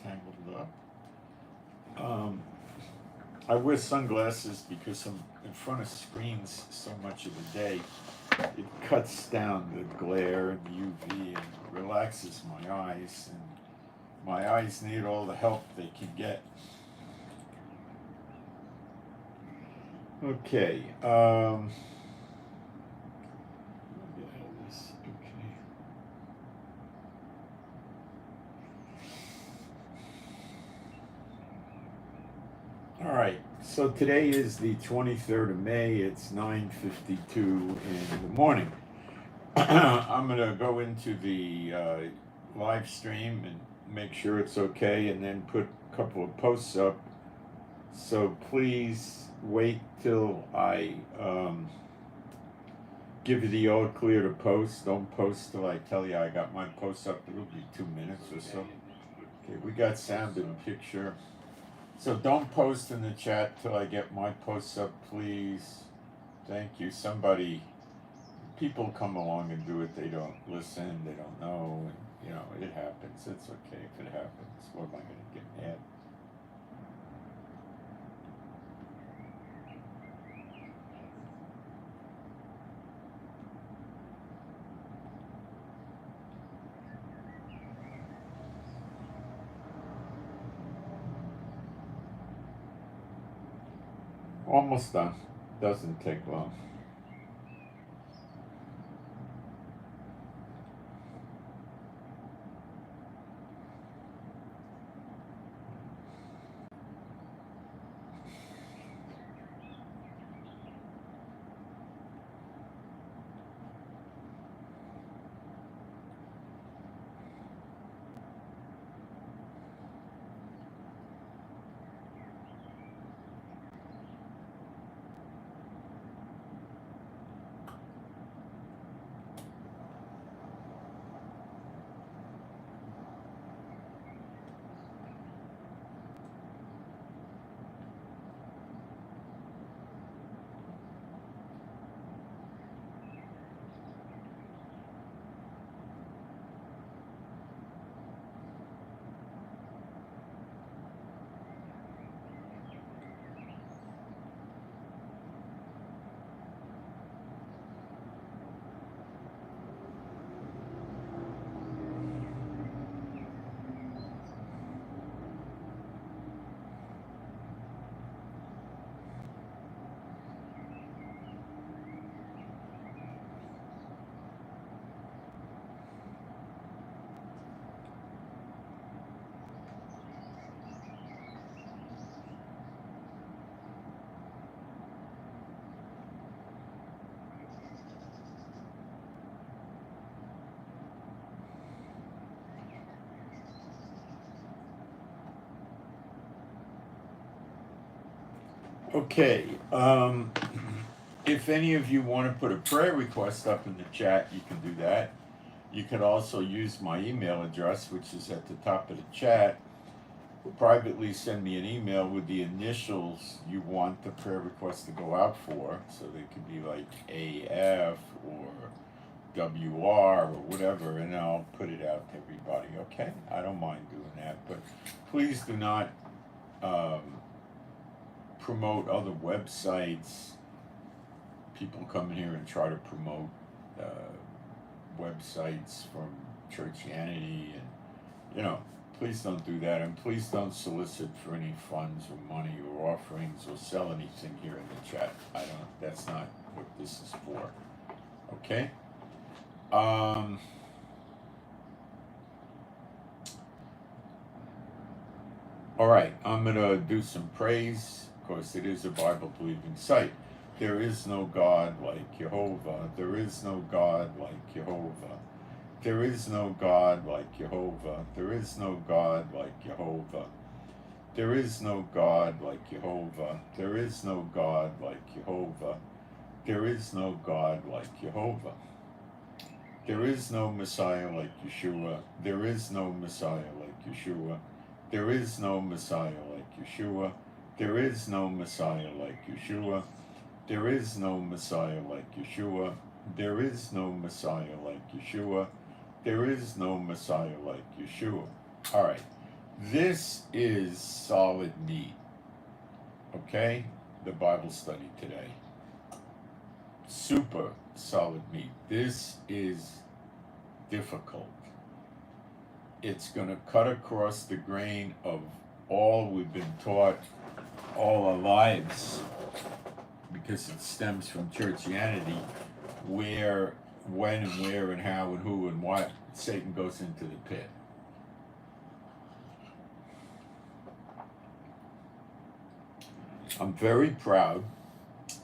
tangled up. I wear sunglasses because I'm in front of screens so much of the day. It cuts down the glare and the UV and relaxes my eyes, and my eyes need all the help they can get. Okay. All right, so today is the 23rd of May. It's 9:52 in the morning. I'm going to go into the live stream and make sure it's okay, and then put a couple of posts up. So please wait till I give you the all clear to post. Don't post till I tell you I got my post up. It'll be 2 minutes or so. Okay, we got sound and picture. So don't post in the chat till I get my posts up, please. Thank you. People come along and do it. They don't listen. They don't know. And, it happens. It's okay if it happens. What am I going to get mad? Almost done. Doesn't take long. Okay, if any of you want to put a prayer request up in the chat, you can do that. You can also use my email address, which is at the top of the chat. Privately send me an email with the initials you want the prayer request to go out for. So they could be like AF or WR or whatever, and I'll put it out to everybody, okay? I don't mind doing that, but please do not promote other websites. People come in here and try to promote websites from churchianity, and please don't do that, and please don't solicit for any funds or money or offerings or sell anything here in the chat. That's not what this is for. Okay? All right, I'm gonna do some praise. Of course, it is a Bible-believing site. There is no God like Jehovah. There is no God like Jehovah. There is no God like Jehovah. There is no God like Jehovah. There is no God like Jehovah. There is no God like Jehovah. There is no God like Jehovah. There is no Messiah like Yeshua. There is no Messiah like Yeshua. There is no Messiah like Yeshua. There is no Messiah like Yeshua. There is no Messiah like Yeshua. There is no Messiah like Yeshua. There is no Messiah like Yeshua. All right. This is solid meat, okay? The Bible study today. Super solid meat. This is difficult. It's going to cut across the grain of all we've been taught all our lives, because it stems from churchianity, where, when, and where, and how, and who, and why Satan goes into the pit. I'm very proud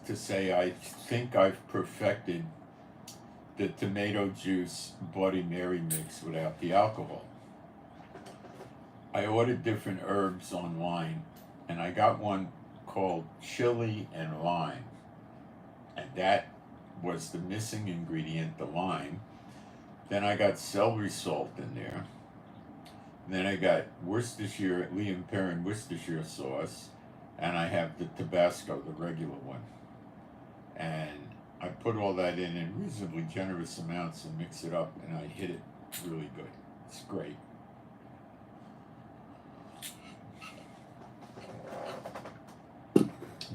to say I think I've perfected the tomato juice Bloody Mary mix without the alcohol. I ordered different herbs online, and I got one called chili and lime, and that was the missing ingredient, the lime. Then I got celery salt in there. Then I got Worcestershire, Liam Perrin Worcestershire sauce, and I have the Tabasco, the regular one. And I put all that in reasonably generous amounts and mix it up, and I hit it really good. It's great.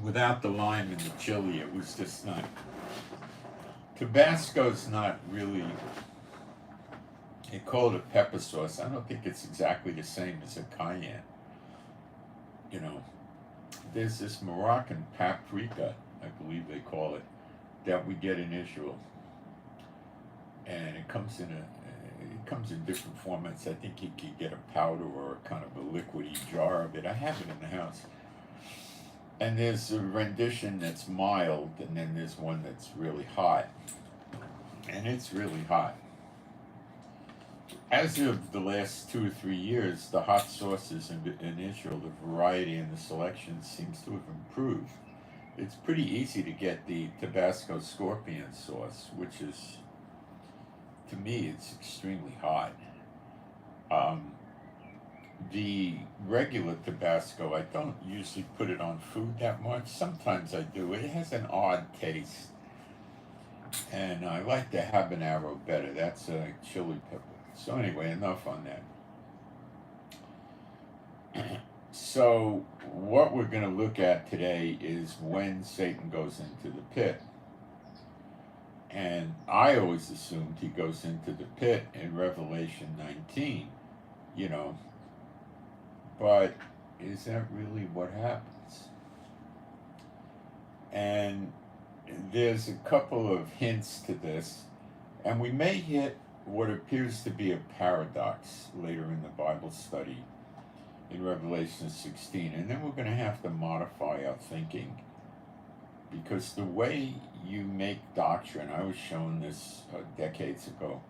Without the lime and the chili, it was just not. Tabasco's not really, they call it a pepper sauce. I don't think it's exactly the same as a cayenne. You know, there's this Moroccan paprika, I believe they call it, that we get in Israel. And it comes in different formats. I think you could get a powder or a kind of a liquidy jar of it. I have it in the house. And there's a rendition that's mild, and then there's one that's really hot. And it's really hot. As of the last 2 or 3 years, the hot sauces in Israel, the variety and the selection seems to have improved. It's pretty easy to get the Tabasco scorpion sauce, which is, to me, it's extremely hot. The regular Tabasco, I don't usually put it on food that much. Sometimes I do. It has an odd taste. And I like the habanero better. That's a chili pepper. So anyway, enough on that. So what we're going to look at today is when Satan goes into the pit. And I always assumed he goes into the pit in Revelation 19, you know. But is that really what happens? And there's a couple of hints to this, and we may hit what appears to be a paradox later in the Bible study in Revelation 16, and then we're going to have to modify our thinking, because the way you make doctrine, I was shown this decades ago,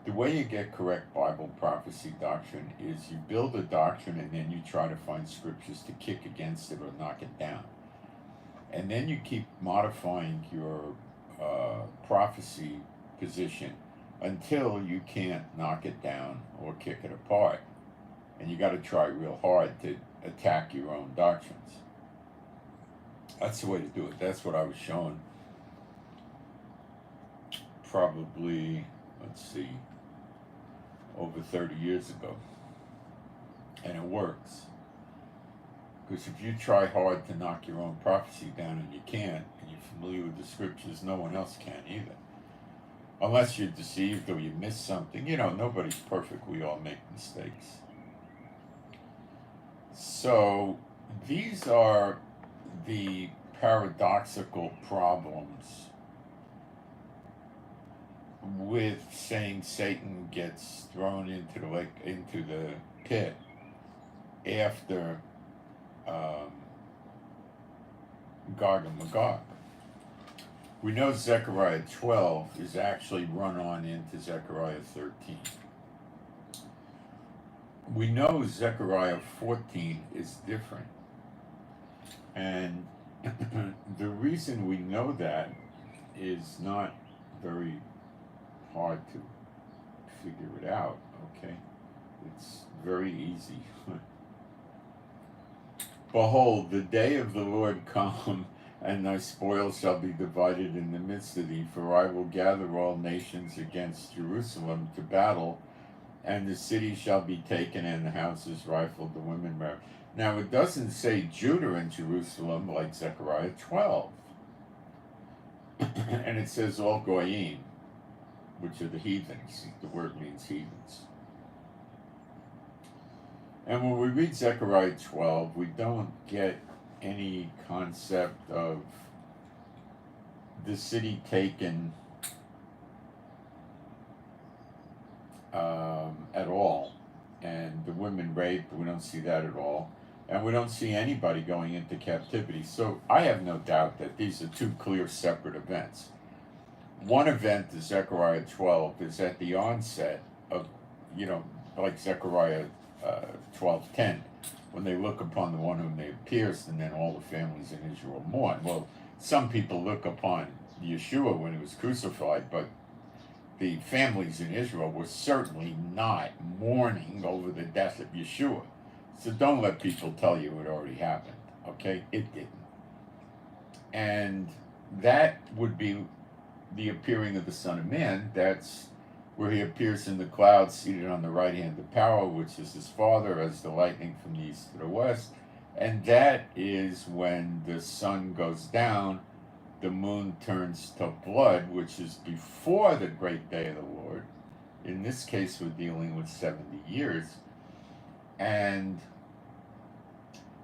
the way you get correct Bible prophecy doctrine is you build a doctrine and then you try to find scriptures to kick against it or knock it down. And then you keep modifying your prophecy position until you can't knock it down or kick it apart. And you got to try real hard to attack your own doctrines. That's the way to do it. That's what I was shown probably, let's see, over 30 years ago. And it works. Because if you try hard to knock your own prophecy down and you can't, and you're familiar with the scriptures, no one else can either. Unless you're deceived or you miss something. You know, nobody's perfect. We all make mistakes. So these are the paradoxical problems with saying Satan gets thrown into the pit after Gog and Magog. We know Zechariah 12 is actually run on into Zechariah 13. We know Zechariah 14 is different. And the reason we know that is not very hard to figure it out, okay? It's very easy. Behold, the day of the Lord come, and thy spoil shall be divided in the midst of thee, for I will gather all nations against Jerusalem to battle, and the city shall be taken, and the houses rifled, the women married. Now, it doesn't say Judah and Jerusalem like Zechariah 12. And it says all Goyim, which are the heathens. The word means heathens. And when we read Zechariah 12, we don't get any concept of the city taken at all, and the women raped. We don't see that at all, and we don't see anybody going into captivity. So I have no doubt that these are two clear separate events. One event, the Zechariah 12, is at the onset of, like Zechariah 12:10, when they look upon the one whom they have pierced, and then all the families in Israel mourn. Well, some people look upon Yeshua when he was crucified, but the families in Israel were certainly not mourning over the death of Yeshua. So don't let people tell you it already happened, okay? It didn't. And that would be the appearing of the Son of Man. That's where he appears in the clouds, seated on the right hand of power, which is his Father, as the lightning from the east to the west. And that is when the sun goes down, the moon turns to blood, which is before the great day of the Lord. In this case, we're dealing with 70 years. And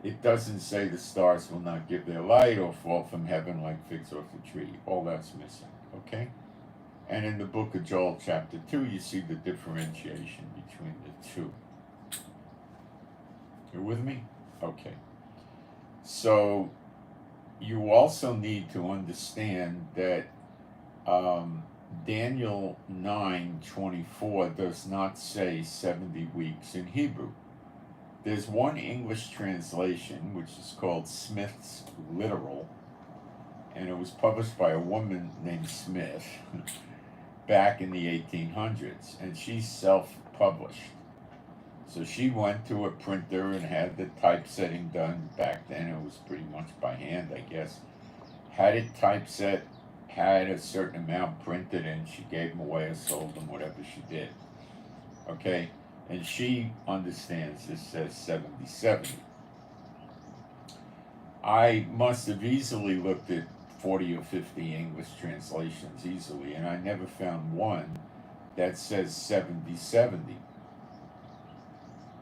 it doesn't say the stars will not give their light or fall from heaven like figs off a tree. All that's missing, okay? And in the book of Joel, chapter 2, you see the differentiation between the two. You with me? Okay. So you also need to understand that Daniel 9:24 does not say 70 weeks in Hebrew. There's one English translation, which is called Smith's Literal, and it was published by a woman named Smith back in the 1800s, and she's self-published. So she went to a printer and had the typesetting done. Back then it was pretty much by hand, I guess. Had it typeset, had a certain amount printed, and she gave them away or sold them, whatever she did. Okay? And she understands this says 70. I must have easily looked at 40 or 50 English translations easily, and I never found one that says 70.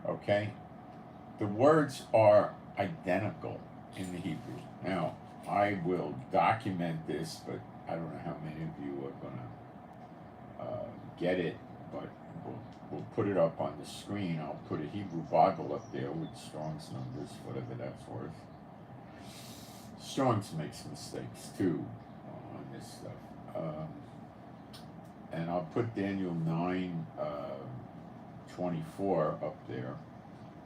Okay? The words are identical in the Hebrew. Now, I will document this, but I don't know how many of you are going to get it, but we'll put it up on the screen. I'll put a Hebrew Bible up there with Strong's numbers, whatever that's worth. Strong's makes mistakes too on this stuff. And I'll put Daniel 9:24 up there.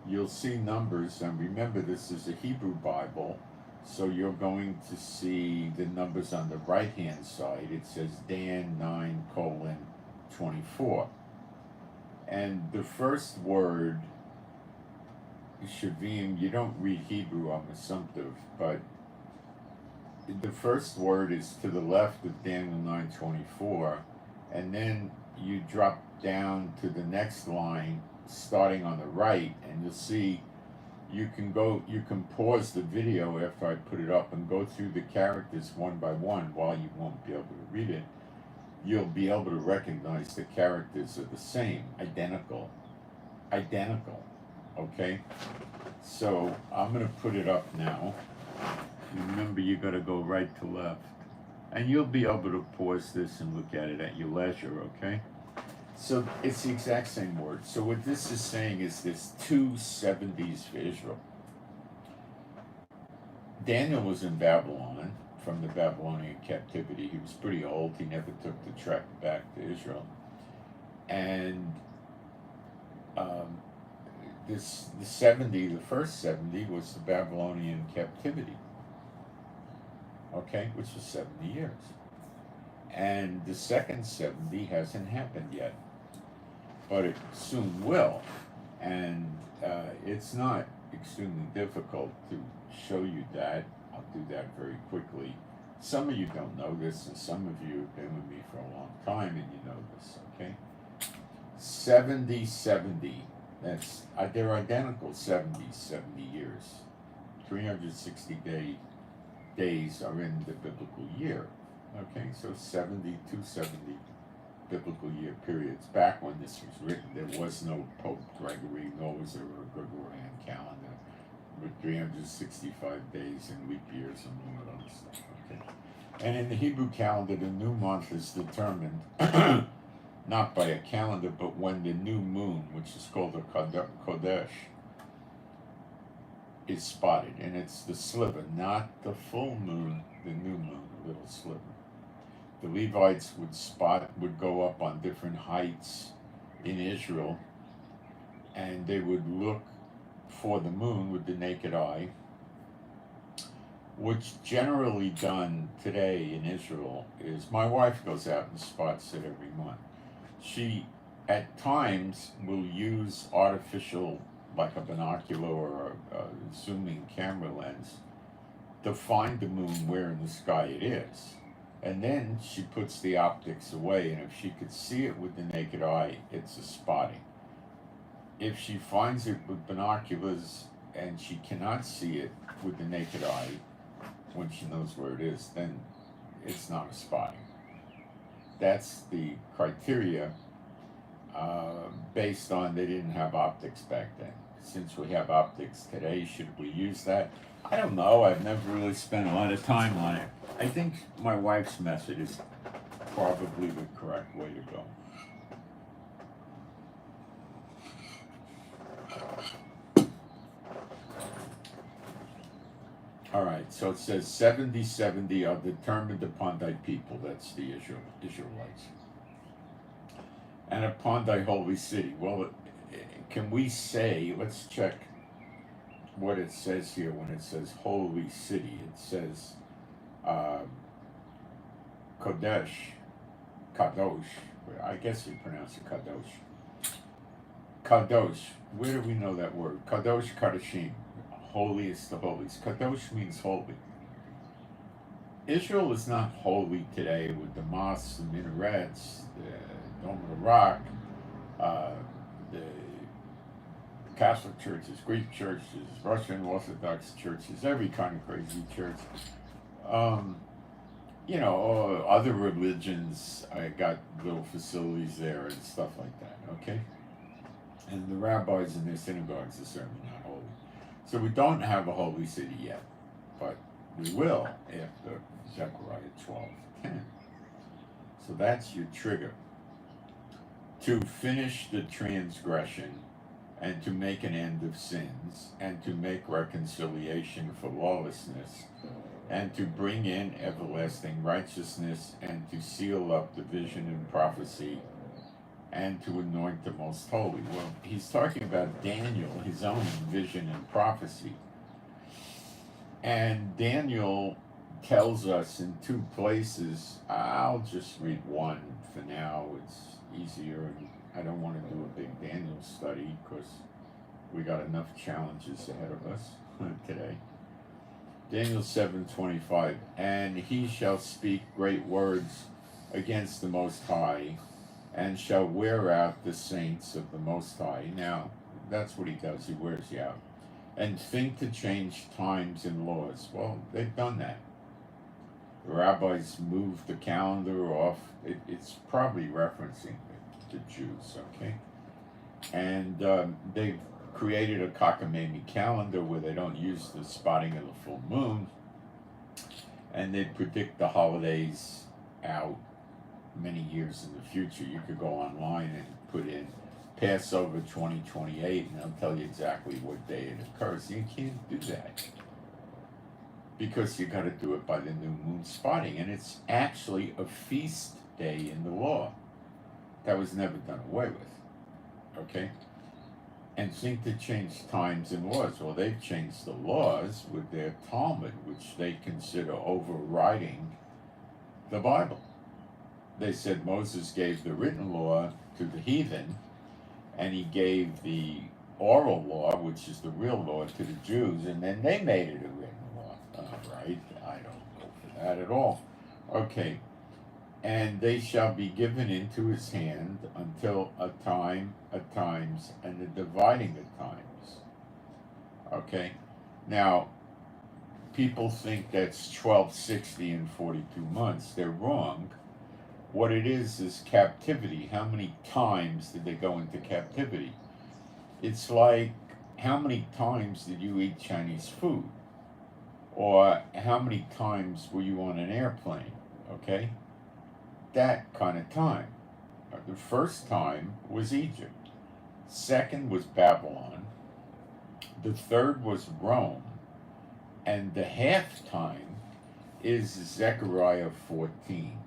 You'll see numbers, and remember this is a Hebrew Bible, so you're going to see the numbers on the right hand side. It says Dan 9:24. And the first word, Shavim, you don't read Hebrew, I'm assumptive, but the first word is to the left of Daniel 9:24, and then you drop down to the next line starting on the right, and you'll see you can pause the video after I put it up and go through the characters one by one. While you won't be able to read it, you'll be able to recognize the characters are the same, identical, okay? So I'm going to put it up now. Remember, you got to go right to left. And you'll be able to pause this and look at it at your leisure, okay? So it's the exact same word. So what this is saying is there's two 70s for Israel. Daniel was in Babylon from the Babylonian captivity. He was pretty old. He never took the trek back to Israel. And the first 70 was the Babylonian captivity. Okay, which was 70 years. And the second 70 hasn't happened yet, but it soon will. And it's not extremely difficult to show you that. I'll do that very quickly. Some of you don't know this, and some of you have been with me for a long time and you know this, okay? 70. They're identical 70 years. 360 days are in the biblical year. Okay, so 70 biblical year periods. Back when this was written, there was no Pope Gregory, nor was there a Gregorian calendar with 365 days and leap years and all that other stuff. Okay, and in the Hebrew calendar, the new month is determined not by a calendar, but when the new moon, which is called a Kodesh, is spotted, and it's the sliver, not the full moon, the new moon, a little sliver. The Levites would go up on different heights in Israel, and they would look for the moon with the naked eye, which generally done today in Israel is, my wife goes out and spots it every month. She, at times, will use artificial, like a binocular or a zooming camera lens, to find the moon where in the sky it is. And then she puts the optics away, and if she could see it with the naked eye, it's a spotting. If she finds it with binoculars and she cannot see it with the naked eye, when she knows where it is, then it's not a spotting. That's the criteria based on they didn't have optics back then. Since we have optics today, should we use that? I don't know. I've never really spent a lot of time on it. I think my wife's method is probably the correct way to go. All right, so it says 70 are determined upon thy people, that's the Israelites, and upon thy holy city. Well, can we say, let's check what it says here when it says holy city. It says Kadosh, I guess you pronounce it Kadosh. Kadosh, where do we know that word? Kadosh, Kadoshim. Holiest of holies. Kadosh means holy. Israel is not holy today with the mosques, the minarets, the Dome of the Rock, the Catholic churches, Greek churches, Russian Orthodox churches, every kind of crazy church. Other religions, I got little facilities there and stuff like that, okay? And the rabbis in their synagogues are certainly not holy. So we don't have a holy city yet, but we will after Zechariah 12:10. So that's your trigger. To finish the transgression, and to make an end of sins, and to make reconciliation for lawlessness, and to bring in everlasting righteousness, and to seal up the vision and prophecy, and to anoint the most holy. Well, he's talking about Daniel, his own vision and prophecy. And Daniel tells us in two places, I'll just read one for now, it's easier, and I don't want to do a big Daniel study because we got enough challenges ahead of us today. Daniel 7:25, and he shall speak great words against the Most High, and shall wear out the saints of the Most High. Now, that's what he does, he wears you out. And think to change times and laws. Well, they've done that. The rabbis moved the calendar off. It's probably referencing the Jews, okay? And they've created a cockamamie calendar where they don't use the spotting of the full moon, and they predict the holidays out many years in the future. You could go online and put in Passover 2028, and they'll tell you exactly what day it occurs. You can't do that because you got to do it by the new moon spotting, and it's actually a feast day in the law. That was never done away with, okay? And think to change times and laws. Well, they've changed the laws with their Talmud, which they consider overriding the Bible. They said Moses gave the written law to the heathen, and he gave the oral law, which is the real law, to the Jews, and then they made it a written law. Right? I don't go for that at all. Okay. and they shall be given into his hand until a time, at times, and the dividing of times. Okay? Now, people think that's 1260 and 42 months. They're wrong. What it is captivity. How many times did they go into captivity? It's like, how many times did you eat Chinese food? Or how many times were you on an airplane? Okay? That kind of time. The first time was Egypt. Second was Babylon. The third was Rome. And the half time is Zechariah 14.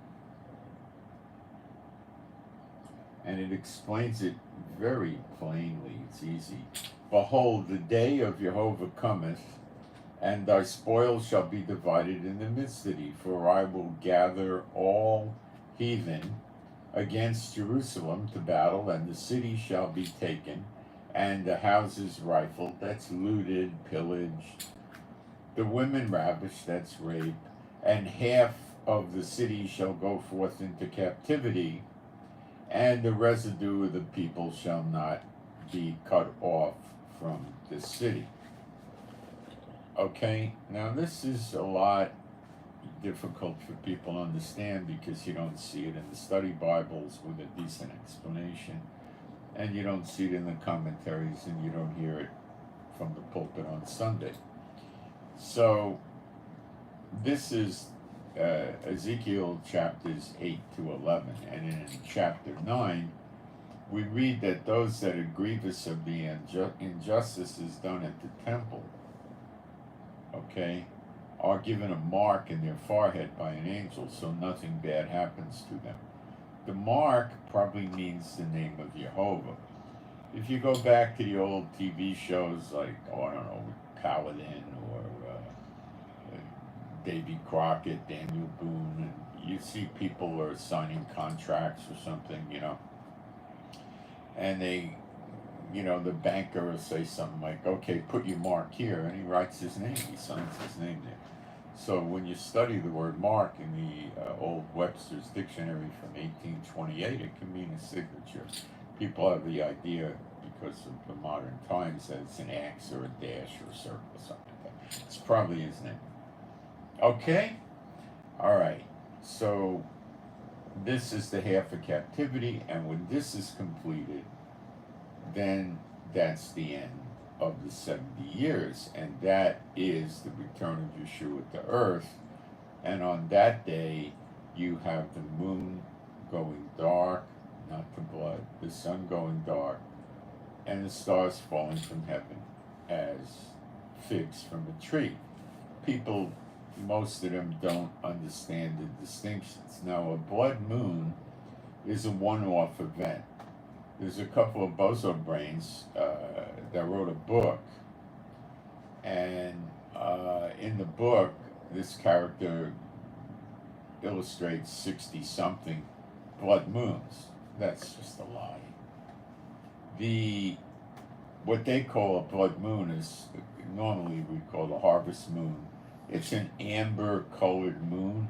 And it explains it very plainly. It's easy. Behold, the day of Jehovah cometh, and thy spoil shall be divided in the midst of thee, for I will gather all heathen against Jerusalem to battle, and the city shall be taken, and the houses rifled, that's looted, pillaged, the women ravished, that's rape, and half of the city shall go forth into captivity, and the residue of the people shall not be cut off from the city. Okay, now this is a lot difficult for people to understand because you don't see it in the study Bibles with a decent explanation, and you don't see it in the commentaries, and you don't hear it from the pulpit on Sunday. So this is Ezekiel chapters 8 to 11, and in chapter 9 we read that those that are grievous of the injustices done at the temple, okay, are given a mark in their forehead by an angel, so nothing bad happens to them. The mark probably means the name of Jehovah. If you go back to the old TV shows like, oh, I don't know, Paladin or Davy Crockett, Daniel Boone, and you see people are signing contracts or something, and they, the banker will say something like, okay, put your mark here, and he writes his name, he signs his name there. So when you study the word mark in the old Webster's Dictionary from 1828, it can mean a signature. People have the idea, because of the modern times, that it's an X or a dash or a circle or something like that. It's probably his name. Okay? All right. So this is the half of captivity, and when this is completed, then that's the end of the 70 years, and that is the return of Yeshua to earth. And on that day, you have the moon going dark, not to blood, the sun going dark, and the stars falling from heaven as figs from a tree. People, most of them don't understand the distinctions. Now, a blood moon is a one-off event. There's a couple of bozo brains that wrote a book, and in the book, this character illustrates 60-something blood moons. That's just a lie. What they call a blood moon is normally we call a harvest moon. It's an amber-colored moon,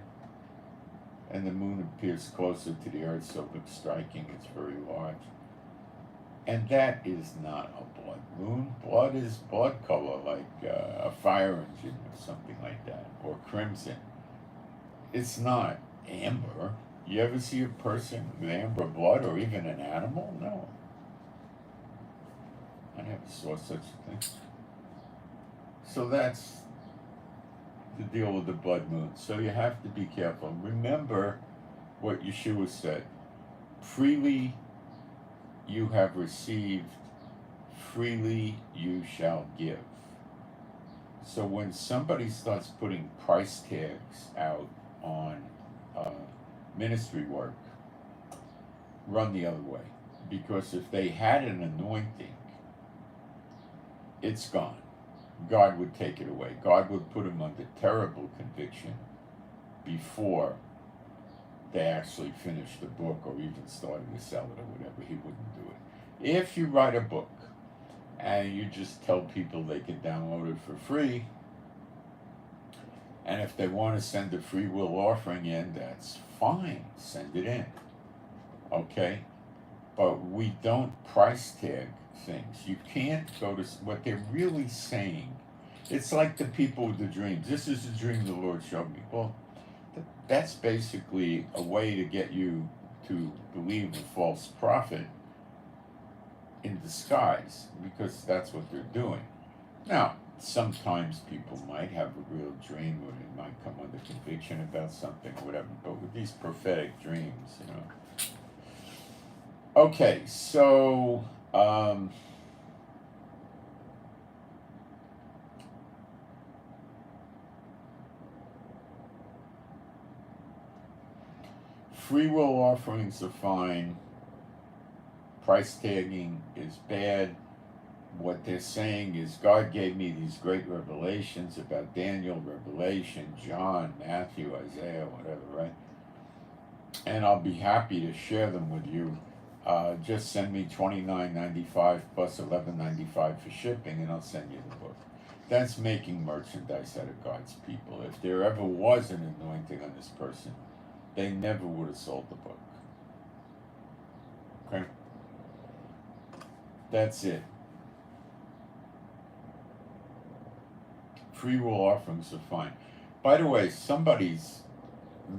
and the moon appears closer to the earth, so it looks striking. It's very large. And that is not a blood moon. Blood is blood color, like a fire engine or something like that, or crimson. It's not amber. You ever see a person with amber blood, or even an animal? No. I never saw such a thing. So that's the deal with the blood moon. So you have to be careful. Remember what Yeshua said. Freely you have received, freely you shall give. So when somebody starts putting price tags out on ministry work, run the other way. Because if they had an anointing, it's gone. God would take it away. God would put them under terrible conviction before they actually finished the book or even started to sell it or whatever. He wouldn't do it. If you write a book and you just tell people they can download it for free, And if they want to send a free will offering in, that's fine. Send it in. Okay? But we don't price tag things. You can't go to what they're really saying. It's like the people with the dreams. This is the dream the Lord showed me. Well, that's basically a way to get you to believe a false prophet in disguise, because that's what they're doing. Now, sometimes people might have a real dream, or they might come under conviction about something or whatever, but with these prophetic dreams, you know. Okay, so free will offerings are fine. Price tagging is bad. What they're saying is God gave me these great revelations about Daniel, Revelation, John, Matthew, Isaiah, whatever, right? And I'll be happy to share them with you. Just send me $29.95 plus $11.95 for shipping, and I'll send you the book. That's making merchandise out of God's people. If there ever was an anointing on this person, they never would have sold the book. Okay? That's it. Free will offerings are fine. By the way, somebody's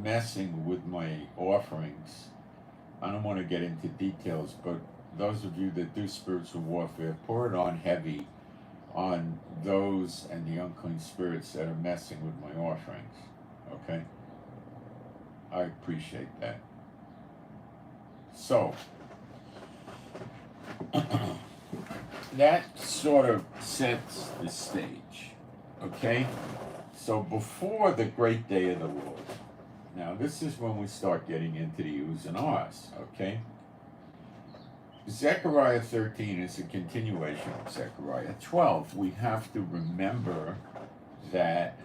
messing with my offerings. I don't want to get into details, but those of you that do spiritual warfare, pour it on heavy on those and the unclean spirits that are messing with my offerings. Okay? I appreciate that. So, that sort of sets the stage. Okay? So before the great day of the Lord, now this is when we start getting into the U's and R's, okay? Zechariah 13 is a continuation of Zechariah 12. We have to remember that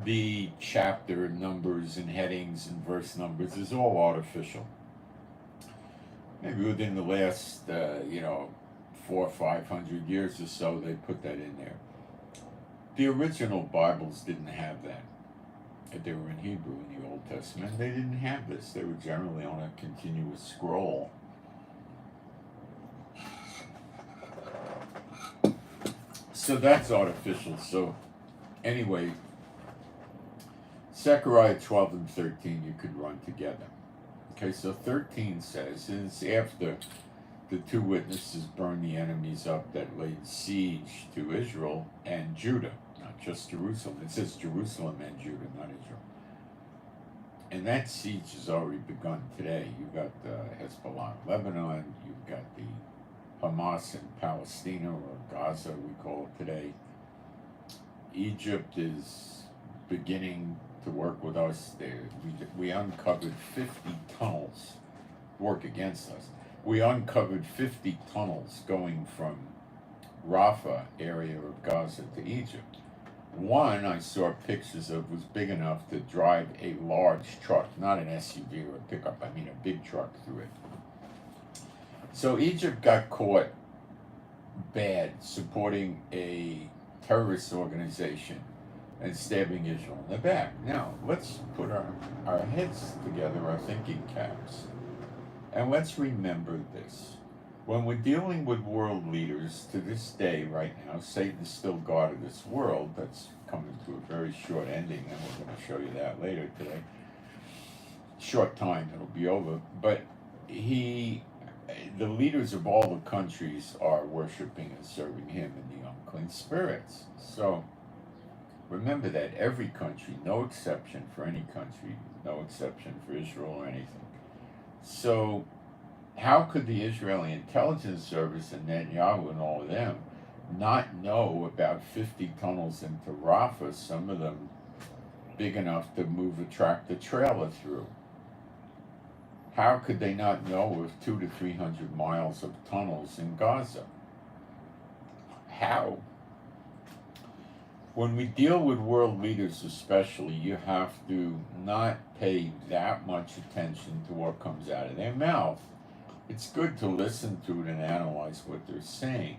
the chapter numbers and headings and verse numbers is all artificial. Maybe within the last, 400 or 500 years or so, they put that in there. The original Bibles didn't have that. They were in Hebrew in the Old Testament. They didn't have this. They were generally on a continuous scroll. So that's artificial. So anyway, Zechariah 12 and 13 you could run together. Okay, so 13 says, it's after the two witnesses burned the enemies up that laid siege to Israel and Judah, not just Jerusalem. It says Jerusalem and Judah, not Israel. And that siege has already begun today. You've got Hezbollah in Lebanon, you've got the Hamas in Palestine, or Gaza, we call it today. Egypt is beginning to work with us there. We uncovered 50 tunnels, work against us. We uncovered 50 tunnels going from Rafah area of Gaza to Egypt. One I saw pictures of was big enough to drive a large truck, not an SUV or a pickup, I mean a big truck through it. So Egypt got caught bad supporting a terrorist organization and stabbing Israel in the back. Now, let's put our heads together, our thinking caps, and let's remember this. When we're dealing with world leaders to this day right now, Satan is still God of this world. That's coming to a very short ending, and we're going to show you that later today. Short time, it'll be over. But the leaders of all the countries are worshiping and serving him and the unclean spirits. So, remember that every country, no exception for any country, no exception for Israel or anything. So, how could the Israeli intelligence service and Netanyahu and all of them not know about 50 tunnels into Rafah, some of them big enough to move a tractor trailer through? How could they not know of 200 to 300 miles of tunnels in Gaza? How? When we deal with world leaders especially, you have to not pay that much attention to what comes out of their mouth. it's good to listen to it and analyze what they're saying.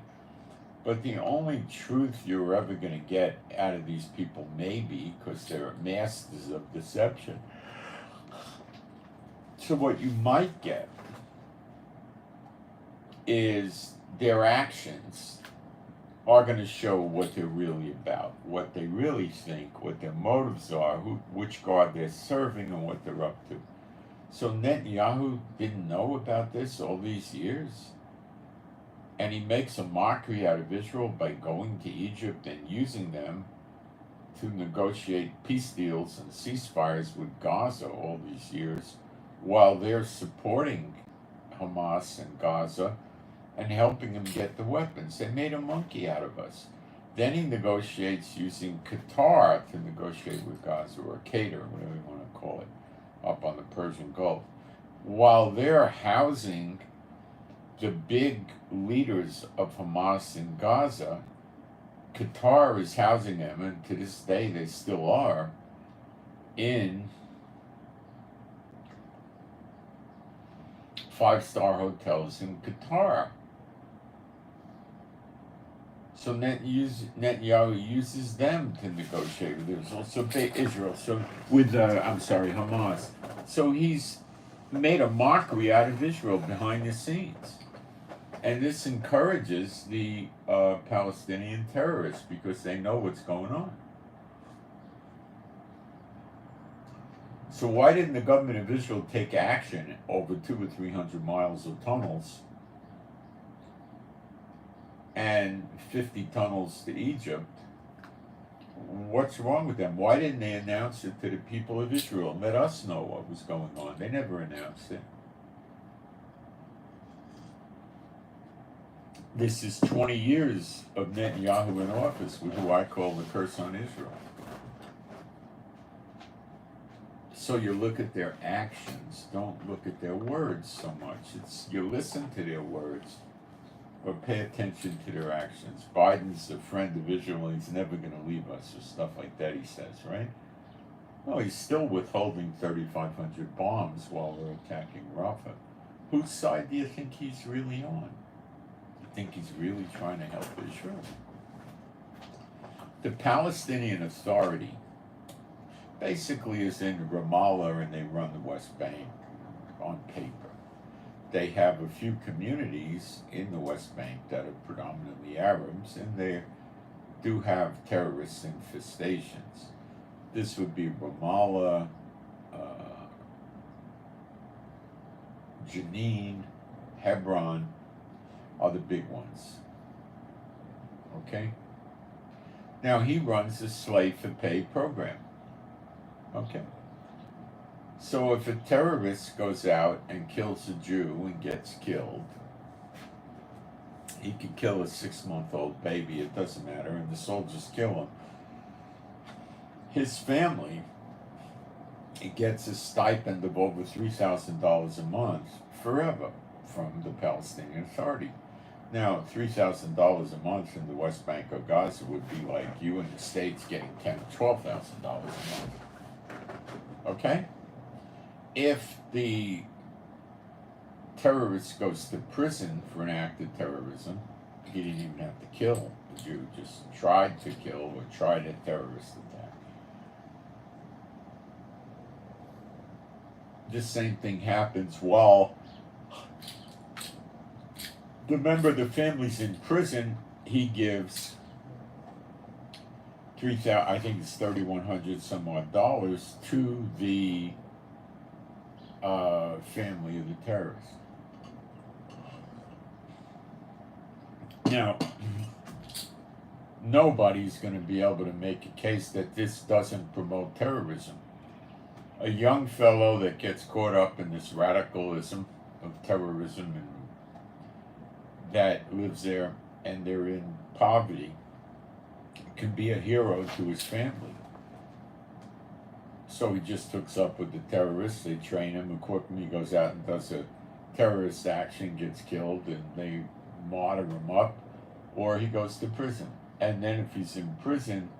But the only truth you're ever going to get out of these people, maybe, because they're masters of deception. So what you might get is their actions are going to show what they're really about, what they really think, what their motives are, which God they're serving, and what they're up to. So Netanyahu didn't know about this all these years? And he makes a mockery out of Israel by going to Egypt and using them to negotiate peace deals and ceasefires with Gaza all these years, while they're supporting Hamas and Gaza and helping them get the weapons. They made a monkey out of us. Then he negotiates using Qatar to negotiate with Gaza, or Qatar, whatever you want to call it, up on the Persian Gulf. While they're housing the big leaders of Hamas in Gaza, Qatar is housing them, and to this day they still are, in five-star hotels in Qatar. So Netanyahu uses them to negotiate with Israel. So Israel, so with Hamas. So he's made a mockery out of Israel behind the scenes, and this encourages the Palestinian terrorists because they know what's going on. So why didn't the government of Israel take action over 200 or 300 miles of tunnels and 50 tunnels to Egypt? What's wrong with them? Why didn't they announce it to the people of Israel and let us know what was going on? They never announced it. This is 20 years of Netanyahu in office with who I call the curse on Israel. So you look at their actions, don't look at their words so much. It's you listen to their words, or pay attention to their actions. Biden's a friend of Israel, and he's never going to leave us, or stuff like that, he says, right? Well, he's still withholding 3,500 bombs while we're attacking Rafah. Whose side do you think he's really on? Do you think he's really trying to help Israel? The Palestinian Authority basically is in Ramallah, and they run the West Bank on paper. They have a few communities in the West Bank that are predominantly Arabs, and they do have terrorist infestations. This would be Ramallah, Jenin, Hebron are the big ones. Okay? Now he runs a slave for pay program. Okay. So if a terrorist goes out and kills a Jew and gets killed, he could kill a 6-month-old baby, it doesn't matter, and the soldiers kill him. His family, he gets a stipend of over $3,000 a month forever from the Palestinian Authority. Now, $3,000 a month in the West Bank or Gaza would be like you in the States getting $10,000 or $12,000 a month. Okay? If the terrorist goes to prison for an act of terrorism, he didn't even have to kill the Jew, just tried to kill or tried a terrorist attack. The same thing happens while the member of the family's in prison. He gives I think it's $3,100 some odd dollars to the family of the terrorist. Now, nobody's going to be able to make a case that this doesn't promote terrorism. A young fellow that gets caught up in this radicalism of terrorism and that lives there and they're in poverty can be a hero to his family. So he just hooks up with the terrorists, they train him, and quickly he goes out and does a terrorist action, gets killed, and they martyr him up, or he goes to prison. And then if he's in prison,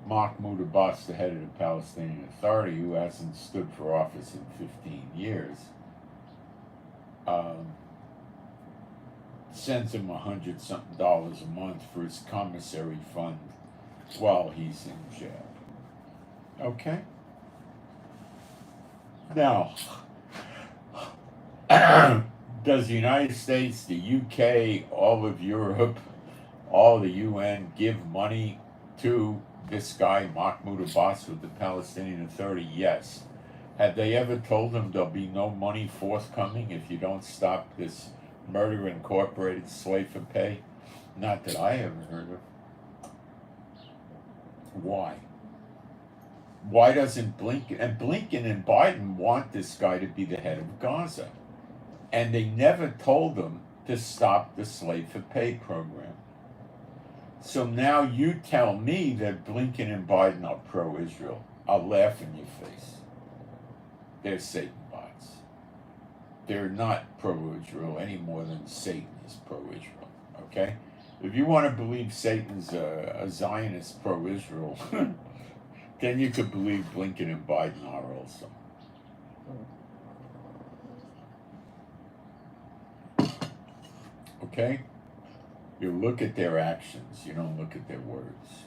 Mahmoud Abbas, the head of the Palestinian Authority, who hasn't stood for office in 15 years, sends him $100-something a month for his commissary fund while he's in jail. Okay? Now, does the United States, the UK, all of Europe, all the UN give money to this guy, Mahmoud Abbas, with the Palestinian Authority? Yes. Have they ever told him there'll be no money forthcoming if you don't stop this murder incorporated slave for pay? Not that I ever heard of. Why? Why doesn't Blinken and Biden want this guy to be the head of Gaza? And they never told him to stop the slave for pay program. So now you tell me that Blinken and Biden are pro-Israel. I'll laugh in your face. They're Satan bots. They're not pro-Israel any more than Satan is pro-Israel. Okay? If you want to believe Satan's a Zionist pro-Israel, then you could believe Blinken and Biden are also. Okay? You look at their actions, you don't look at their words.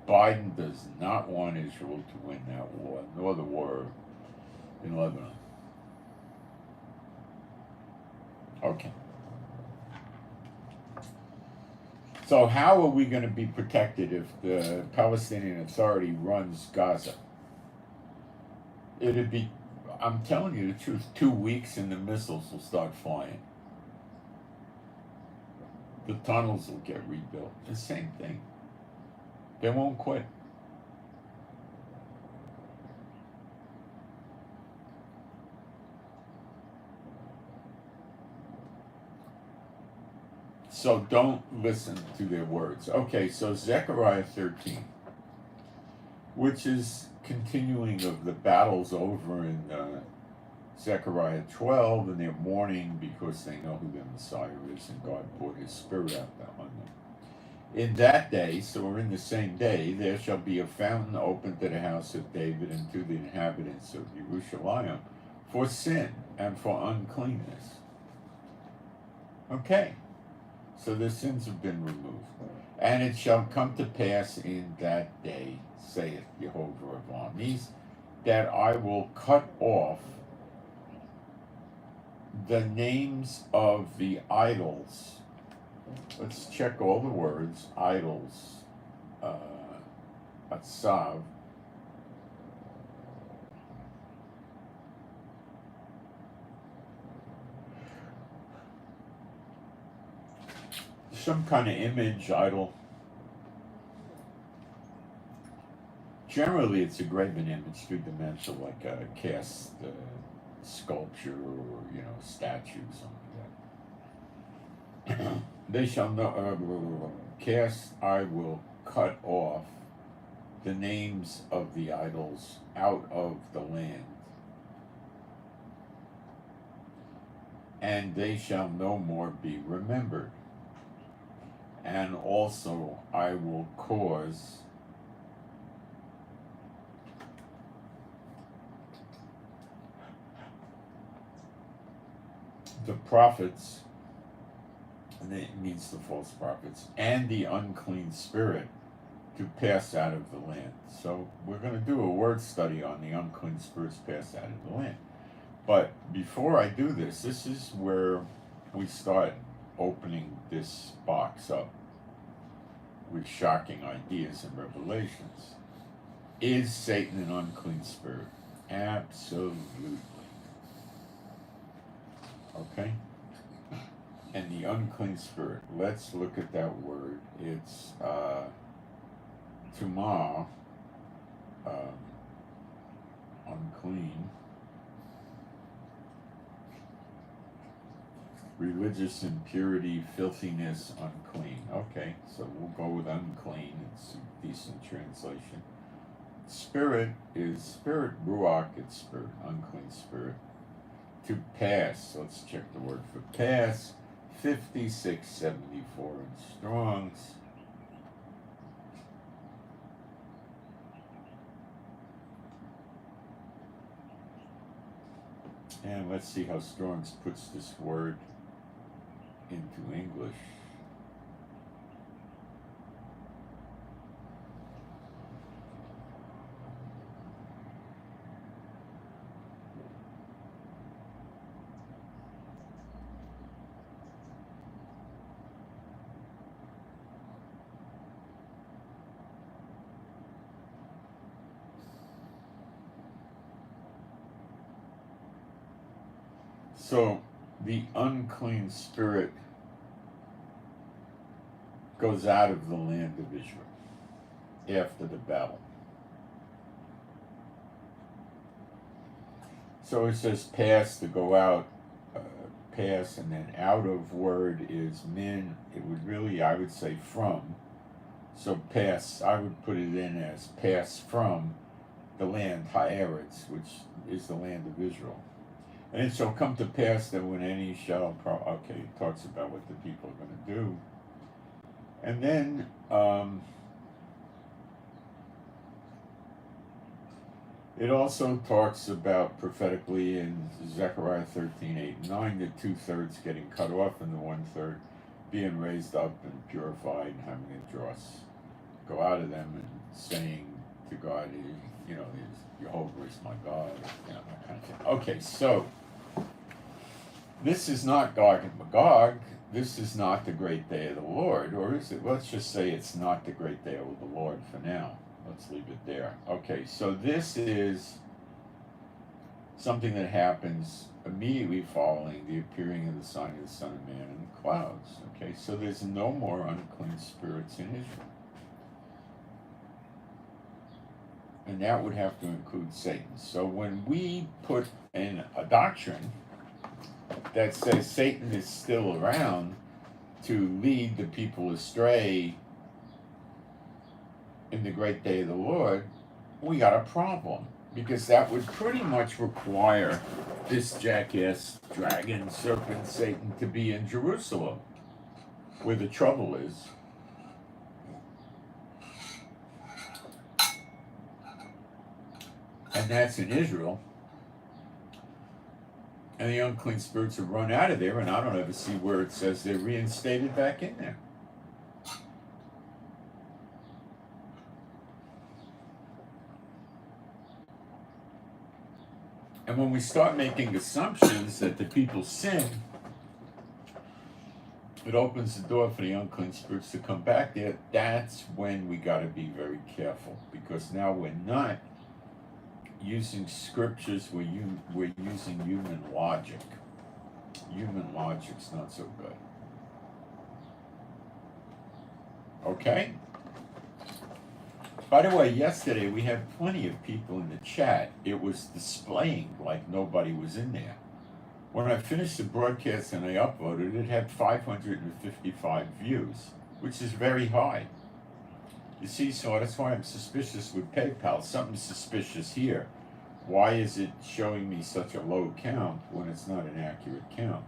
Biden does not want Israel to win that war, nor the war in Lebanon. Okay. So how are we going to be protected if the Palestinian Authority runs Gaza? It'd be, I'm telling you the truth, 2 weeks and the missiles will start flying. The tunnels will get rebuilt. The same thing. They won't quit. So don't listen to their words. Okay, so Zechariah 13, which is continuing of the battles over in Zechariah 12, and they're mourning because they know who their Messiah is, and God poured his Spirit out on them. In that day, so we're in the same day, there shall be a fountain opened to the house of David and to the inhabitants of Jerusalem for sin and for uncleanness. Okay, so the sins have been removed. And it shall come to pass in that day, saith Jehovah of armies, that I will cut off the names of the idols. Let's check all the words. Idols, atsav, some kind of image, idol. Generally, it's a graven image, three-dimensional, like a cast sculpture or, statue, something like that. They shall know, cast, I will cut off the names of the idols out of the land, and they shall no more be remembered. And also I will cause the prophets, and it means the false prophets, and the unclean spirit to pass out of the land. So we're going to do a word study on the unclean spirits pass out of the land. But before I do this, this is where we start opening this box up with shocking ideas and revelations. Is Satan an unclean spirit? Absolutely. Okay? And the unclean spirit, let's look at that word. It's tumah, unclean, religious impurity, filthiness, unclean. Okay, so we'll go with unclean. It's a decent translation. Spirit is spirit, ruach, it's spirit, unclean spirit. To pass, let's check the word for pass, 5674 in Strong's. And let's see how Strong's puts this word. into English. So the unclean spirit goes out of the land of Israel after the battle. So it says pass to go out, pass, and then out of word is min. It would really, I would say from. So pass, I would put it in as pass from the land Haaretz, which is the land of Israel. And it shall come to pass that when any shall, okay, it talks about what the people are going to do. And then, it also talks about prophetically in Zechariah 13, 8, and 9, the 2/3 getting cut off and the 1/3 being raised up and purified and having a dross go out of them and saying to God, you know, Jehovah is my God, you know, that kind of thing. Okay, so this is not Gog and Magog. This is not the great day of the Lord, or is it? Let's just say it's not the great day of the Lord for now. Let's leave it there. Okay, so this is something that happens immediately following the appearing of the sign of the Son of Man in the clouds. Okay, so there's no more unclean spirits in Israel. And that would have to include Satan. So when we put in a doctrine that says Satan is still around to lead the people astray in the great day of the Lord, we got a problem, because that would pretty much require this jackass dragon, serpent, Satan to be in Jerusalem, where the trouble is. And that's in Israel. And the unclean spirits have run out of there, and I don't ever see where it says they're reinstated back in there. And when we start making assumptions that the people sin, it opens the door for the unclean spirits to come back there. That's when we got to be very careful, because now we're not using scriptures, we're using human logic. Human logic's not so good. Okay? By the way, yesterday we had plenty of people in the chat. It was displaying like nobody was in there. When I finished the broadcast and I uploaded it, had 555 views, which is very high. You see, so that's why I'm suspicious with PayPal. Something's suspicious here. Why is it showing me such a low count when it's not an accurate count?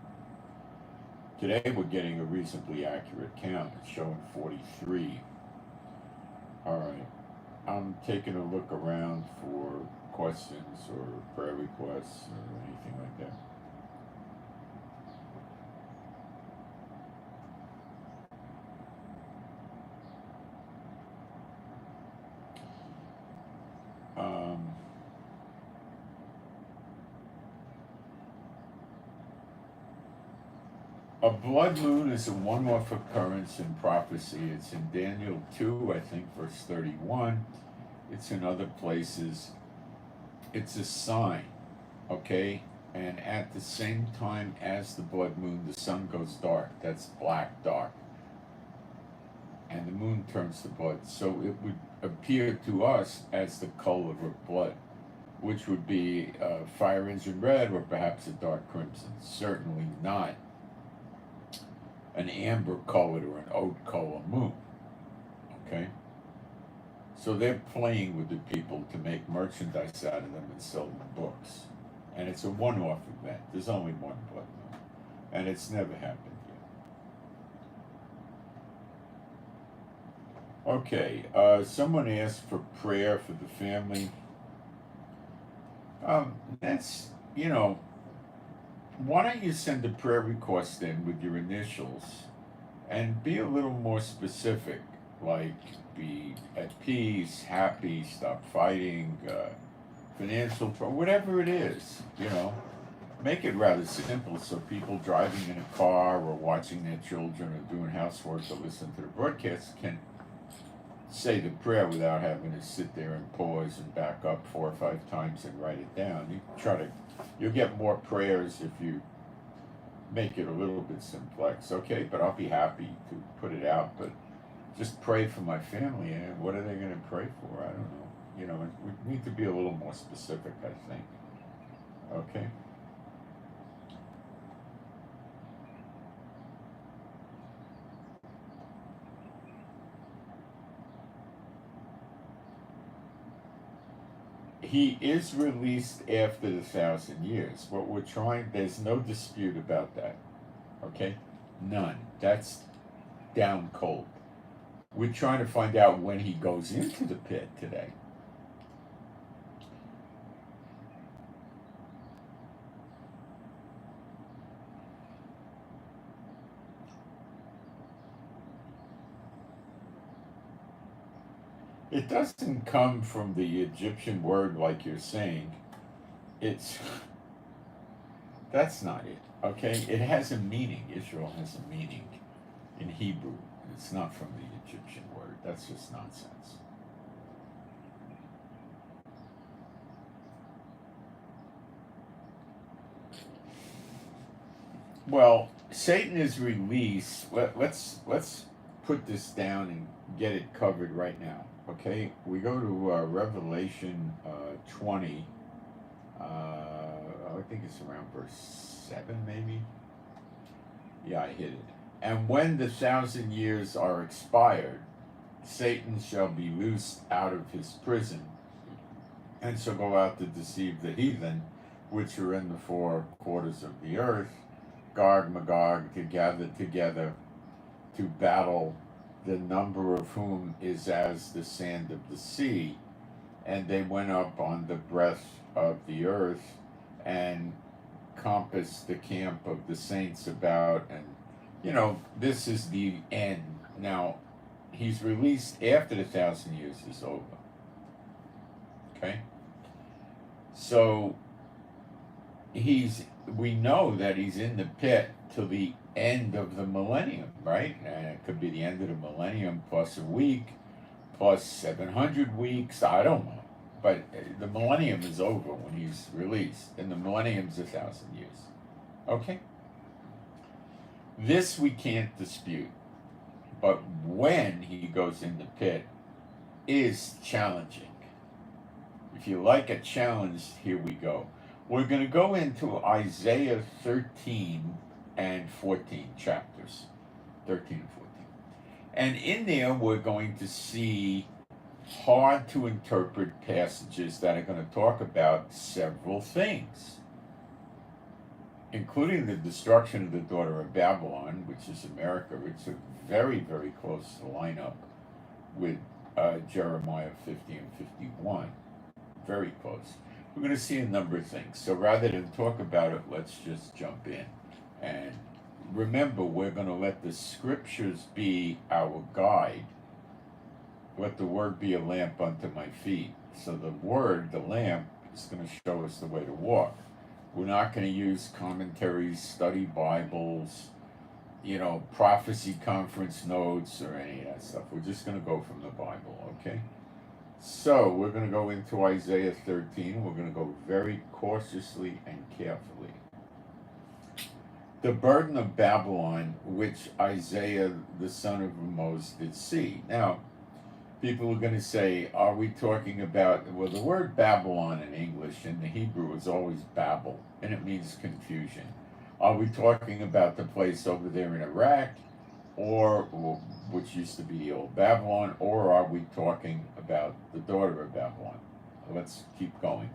Today we're getting a reasonably accurate count. It's showing 43. All right. I'm taking a look around for questions or prayer requests or anything like that. A blood moon is a one-off occurrence in prophecy. It's in Daniel 2, I think, verse 31. It's in other places. It's a sign, okay? And at the same time as the blood moon, the sun goes dark. That's black dark. And the moon turns to blood. So it would appear to us as the color of blood, which would be fire engine red or perhaps a dark crimson. Certainly not an amber colored or an oat color moon. Okay? So they're playing with the people to make merchandise out of them and sell them books. And it's a one-off event. There's only one blood moon. And it's never happened yet. Okay, someone asked for prayer for the family. That's, you know, why don't you send a prayer request in with your initials and be a little more specific, like be at peace, happy, stop fighting, whatever it is, make it rather simple so people driving in a car or watching their children or doing housework or listen to the broadcast can say the prayer without having to sit there and pause and back up 4 or 5 times and write it down. You'll get more prayers if you make it a little bit simplex, okay? But I'll be happy to put it out. But just pray for my family, and what are they going to pray for? I don't know. We need to be a little more specific, I think. Okay. He is released after the 1,000 years. There's no dispute about that. Okay? None. That's down cold. We're trying to find out when he goes into the pit today. It doesn't come from the Egyptian word like you're saying. That's not it, okay? It has a meaning. Israel has a meaning in Hebrew. It's not from the Egyptian word. That's just nonsense. Well, Satan is released. Let's put this down and get it covered right now. Okay, we go to Revelation 20. I think it's around verse 7, maybe. Yeah, I hit it. And when the 1,000 years are expired, Satan shall be loosed out of his prison, and shall go out to deceive the heathen, which are in the 4 quarters of the earth, Gog, Magog, to gather together to battle, the number of whom is as the sand of the sea. And they went up on the breadth of the earth and compassed the camp of the saints about. And, this is the end. Now, he's released after the 1,000 years is over. Okay? So, we know that he's in the pit till the end of the millennium, right? And it could be the end of the millennium plus a week, plus 700 weeks, I don't know. But the millennium is over when he's released, and the millennium's 1,000 years. Okay? This we can't dispute. But when he goes in the pit is challenging. If you like a challenge, here we go. We're going to go into Isaiah 13 and 14 chapters. 13 and 14. And in there, we're going to see hard to interpret passages that are going to talk about several things, including the destruction of the daughter of Babylon, which is America. It's a very, very close lineup with Jeremiah 50 and 51. Very close. We're going to see a number of things. So rather than talk about it, let's just jump in. And remember, we're going to let the scriptures be our guide. Let the word be a lamp unto my feet. So the word, the lamp, is going to show us the way to walk. We're not going to use commentaries, study Bibles, prophecy conference notes or any of that stuff. We're just going to go from the Bible, okay? So we're going to go into Isaiah 13. We're going to go very cautiously and carefully. The burden of Babylon, which Isaiah, the son of Amos, did see. Now, people are going to say, are we talking about, well, the word Babylon in English, in the Hebrew, is always Babel, and it means confusion. Are we talking about the place over there in Iraq, or which used to be the old Babylon, or are we talking about the daughter of Babylon? Let's keep going.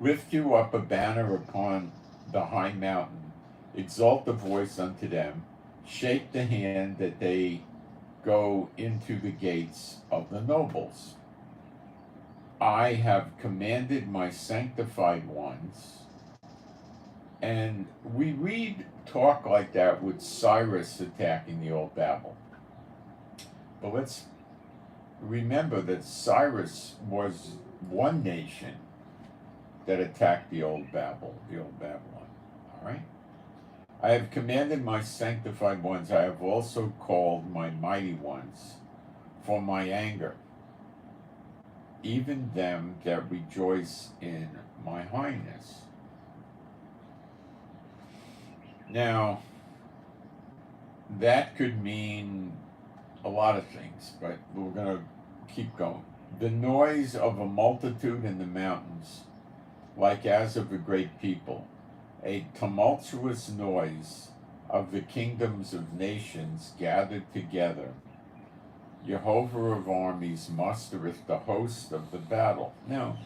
Lift you up a banner upon the high mountain, exalt the voice unto them, shake the hand that they go into the gates of the nobles. I have commanded my sanctified ones, And we read talk like that with Cyrus attacking the old Babel. But let's remember that Cyrus was one nation that attacked the old Babylon. All right? I have commanded my sanctified ones, I have also called my mighty ones for my anger, even them that rejoice in my highness. Now, that could mean a lot of things, but we're going to keep going. The noise of a multitude in the mountains, like as of a great people, a tumultuous noise of the kingdoms of nations gathered together. Jehovah of armies mustereth the host of the battle. Now,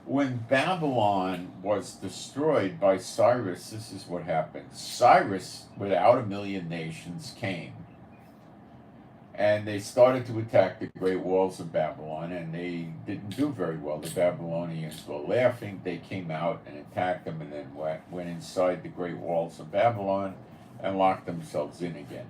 when Babylon was destroyed by Cyrus, this is what happened. Cyrus, without a million nations, came. And they started to attack the great walls of Babylon, and they didn't do very well. The Babylonians were laughing. They came out and attacked them, and then went inside the great walls of Babylon and locked themselves in again.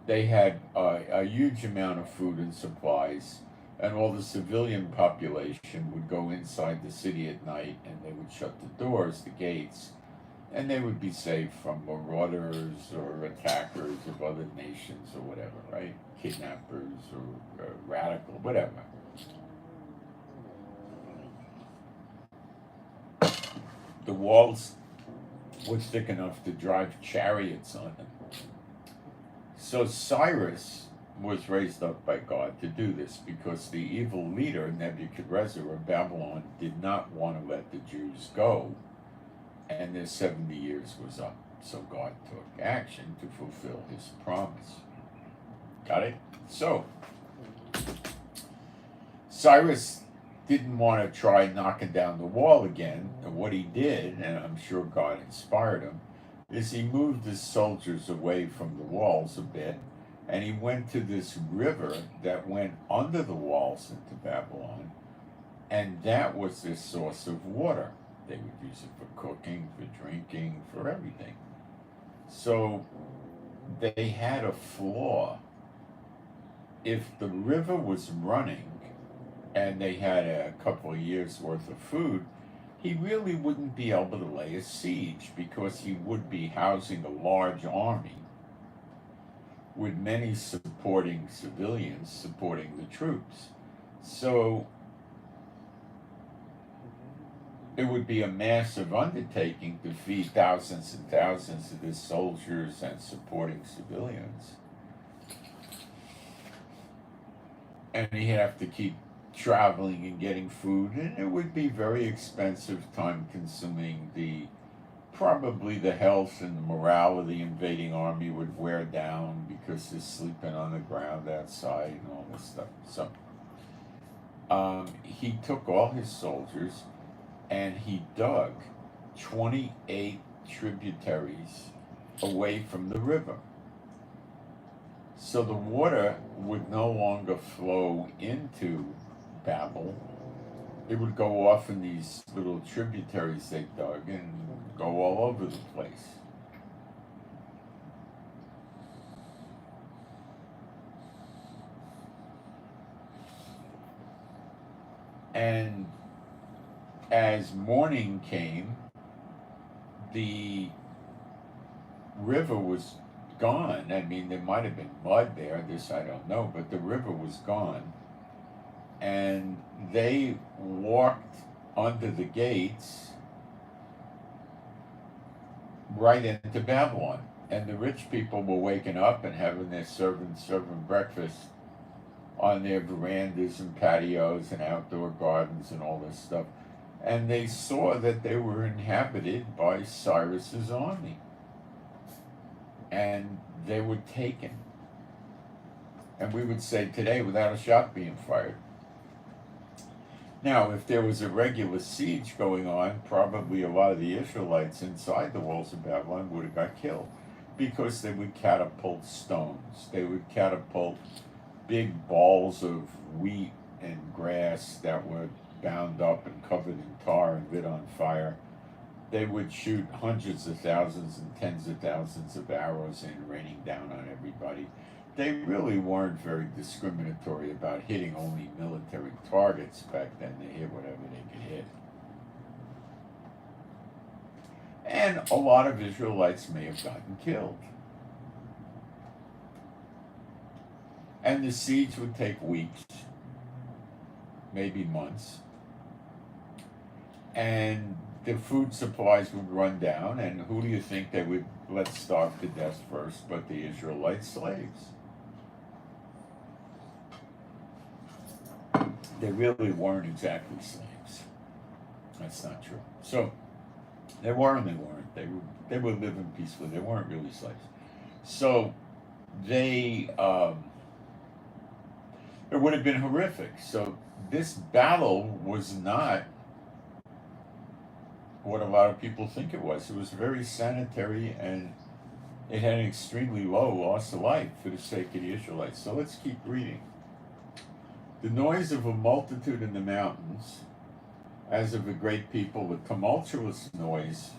They had a huge amount of food and supplies, and all the civilian population would go inside the city at night, and they would shut the doors, the gates, and they would be safe from marauders or attackers of other nations or whatever, right? Kidnappers or radical, whatever. The walls were thick enough to drive chariots on them. So Cyrus was raised up by God to do this because the evil leader, Nebuchadnezzar of Babylon, did not want to let the Jews go, and their 70 years was up. So God took action to fulfill his promise. Got it? So, Cyrus didn't want to try knocking down the wall again, and what he did, and I'm sure God inspired him, is he moved his soldiers away from the walls a bit, and he went to this river that went under the walls into Babylon, and that was their source of water. They would use it for cooking, for drinking, for everything. So they had a flaw. If the river was running and they had a couple of years worth of food, he really wouldn't be able to lay a siege because he would be housing a large army with many supporting civilians supporting the troops. So it would be a massive undertaking to feed thousands and thousands of his soldiers and supporting civilians. And he'd have to keep traveling and getting food, and it would be very expensive, time-consuming. Probably the health and the morale of the invading army would wear down because they're sleeping on the ground outside and all this stuff. So he took all his soldiers and he dug 28 tributaries away from the river. So the water would no longer flow into Babel. It would go off in these little tributaries they dug and go all over the place. And as morning came, the river was gone. I mean, there might have been mud there, this I don't know, but the river was gone. And they walked under the gates right into Babylon. And the rich people were waking up and having their servants serving breakfast on their verandas and patios and outdoor gardens and all this stuff. And they saw that they were inhabited by Cyrus's army. And they were taken. And we would say today, without a shot being fired. Now, if there was a regular siege going on, probably a lot of the Israelites inside the walls of Babylon would have got killed, because they would catapult stones. They would catapult big balls of wheat and grass that were bound up and covered in tar and lit on fire they would shoot hundreds of thousands and tens of thousands of arrows in, raining down on everybody. They really weren't very discriminatory about hitting only military targets back then. They hit whatever they could hit. And a lot of Israelites may have gotten killed. And the siege would take weeks, maybe months. And the food supplies would run down, and who do you think they would let starve to death first but the Israelite slaves? They really weren't exactly slaves. That's not true. So they weren't. They were living peacefully. They weren't really slaves. So they it would have been horrific. So this battle was not what a lot of people think it was. It was very sanitary, and it had an extremely low loss of life for the sake of the Israelites. So let's keep reading. The noise of a multitude in the mountains, as of a great people, the tumultuous noise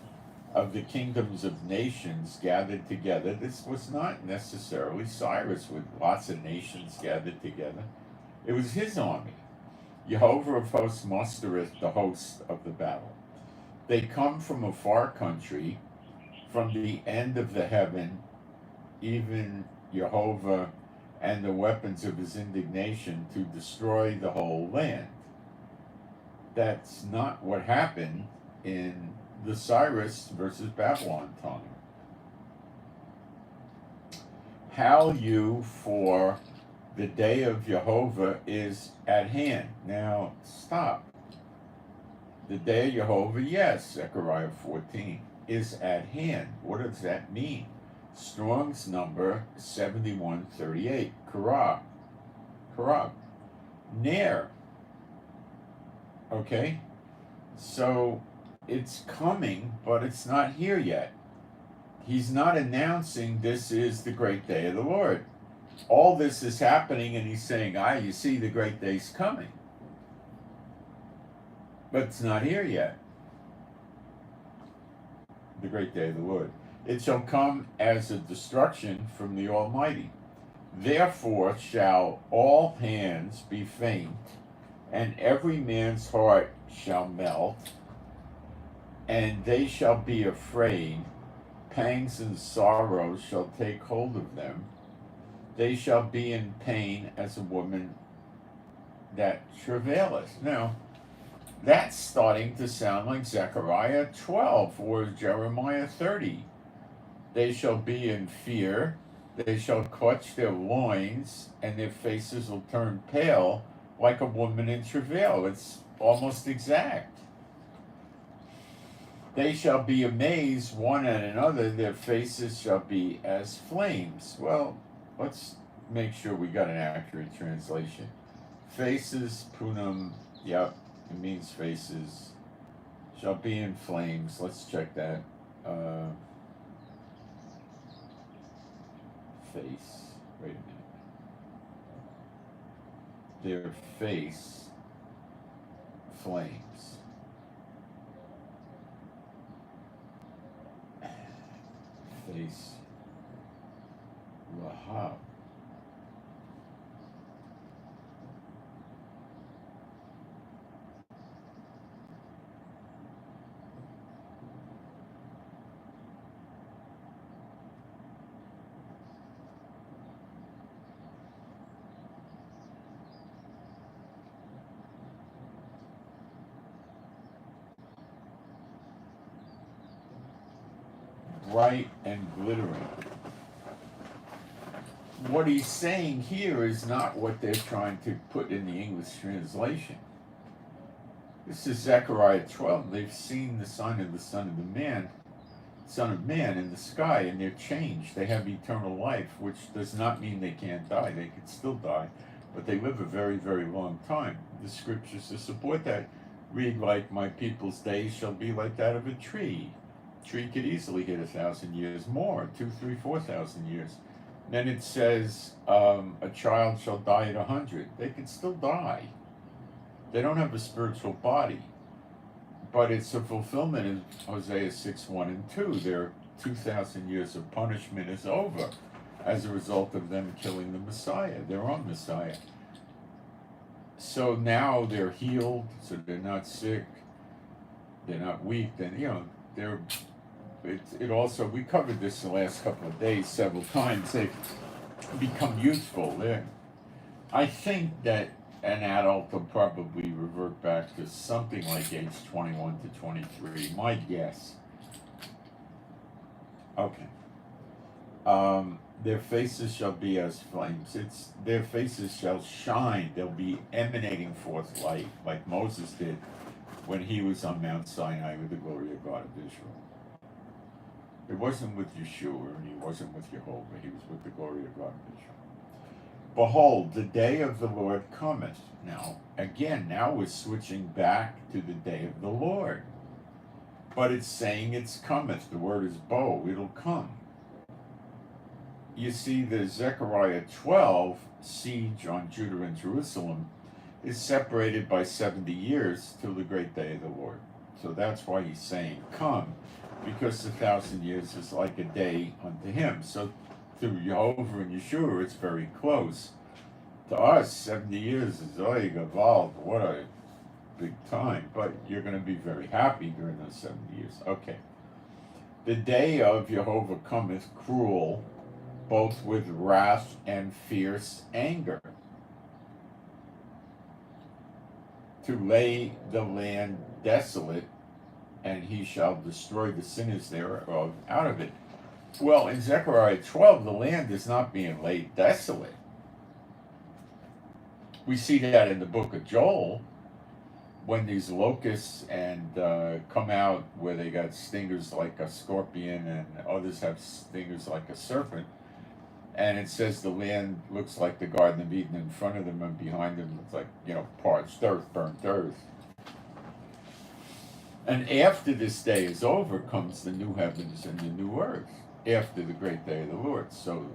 of the kingdoms of nations gathered together. This was not necessarily Cyrus with lots of nations gathered together. It was his army. Jehovah of hosts mustereth the host of the battle. They come from a far country, from the end of the heaven, even Jehovah and the weapons of his indignation to destroy the whole land. That's not what happened in the Cyrus versus Babylon time. Hail you, for the day of Jehovah is at hand. Now, stop. The day of Jehovah, yes, Zechariah 14, is at hand. What does that mean? Strong's number 7138, Karab, near. Okay? So it's coming, but it's not here yet. He's not announcing this is the great day of the Lord. All this is happening, and he's saying, you see, the great day's coming. But it's not here yet. The great day of the Lord. It shall come as a destruction from the Almighty. Therefore shall all hands be faint, and every man's heart shall melt, and they shall be afraid. Pangs and sorrows shall take hold of them. They shall be in pain as a woman that travaileth. Now, that's starting to sound like Zechariah 12 or Jeremiah 30. They shall be in fear, they shall clutch their loins, and their faces will turn pale like a woman in travail. It's almost exact. They shall be amazed one at another, their faces shall be as flames. Well, let's make sure we got an accurate translation. Faces, punum, yep, it means faces, shall be in flames. Let's check that. Face. Wait a minute. Their face flames. Face. Lahab. Bright and glittering. What he's saying here is not what they're trying to put in the English translation. This is Zechariah 12. They've seen the Son of Man in the sky, and they're changed. They have eternal life, which does not mean they can't die. They could still die, but they live a very, very long time. The scriptures to support that read like, my people's days shall be like that of a tree. Tree could easily hit 1,000 years more, 2, 3, 4,000 years. Then it says a child shall die at 100. They could still die. They don't have a spiritual body. but it's a fulfillment in Hosea 6, 1 and 2. Their 2,000 years of punishment is over as a result of them killing the Messiah, their own Messiah. So now they're healed, so they're not sick, they're not weak, then, it also, we covered this the last couple of days several times, they become youthful. I think that an adult will probably revert back to something like age 21 to 23, my guess. Okay. Their faces shall be as flames. Their faces shall shine. They'll be emanating forth light, like Moses did when he was on Mount Sinai with the glory of God of Israel. It wasn't with Yeshua, and he wasn't with Jehovah. He was with the glory of God of Israel. Behold, the day of the Lord cometh. Now we're switching back to the day of the Lord. But it's saying it's cometh. The word is bo. It'll come. You see, the Zechariah 12 siege on Judah and Jerusalem is separated by 70 years till the great day of the Lord. So that's why he's saying come, because 1,000 years is like a day unto him. So through Jehovah and Yeshua, it's very close. To us, 70 years is evolved. What a big time. But you're going to be very happy during those 70 years. Okay. The day of Jehovah cometh cruel, both with wrath and fierce anger, to lay the land desolate, and he shall destroy the sinners thereof out of it. Well, in Zechariah 12, the land is not being laid desolate. We see that in the book of Joel, when these locusts and come out where they got stingers like a scorpion and others have stingers like a serpent. And it says the land looks like the Garden of Eden in front of them, and behind them it's like, parched earth, burnt earth. And after this day is over comes the new heavens and the new earth, after the great day of the Lord. So,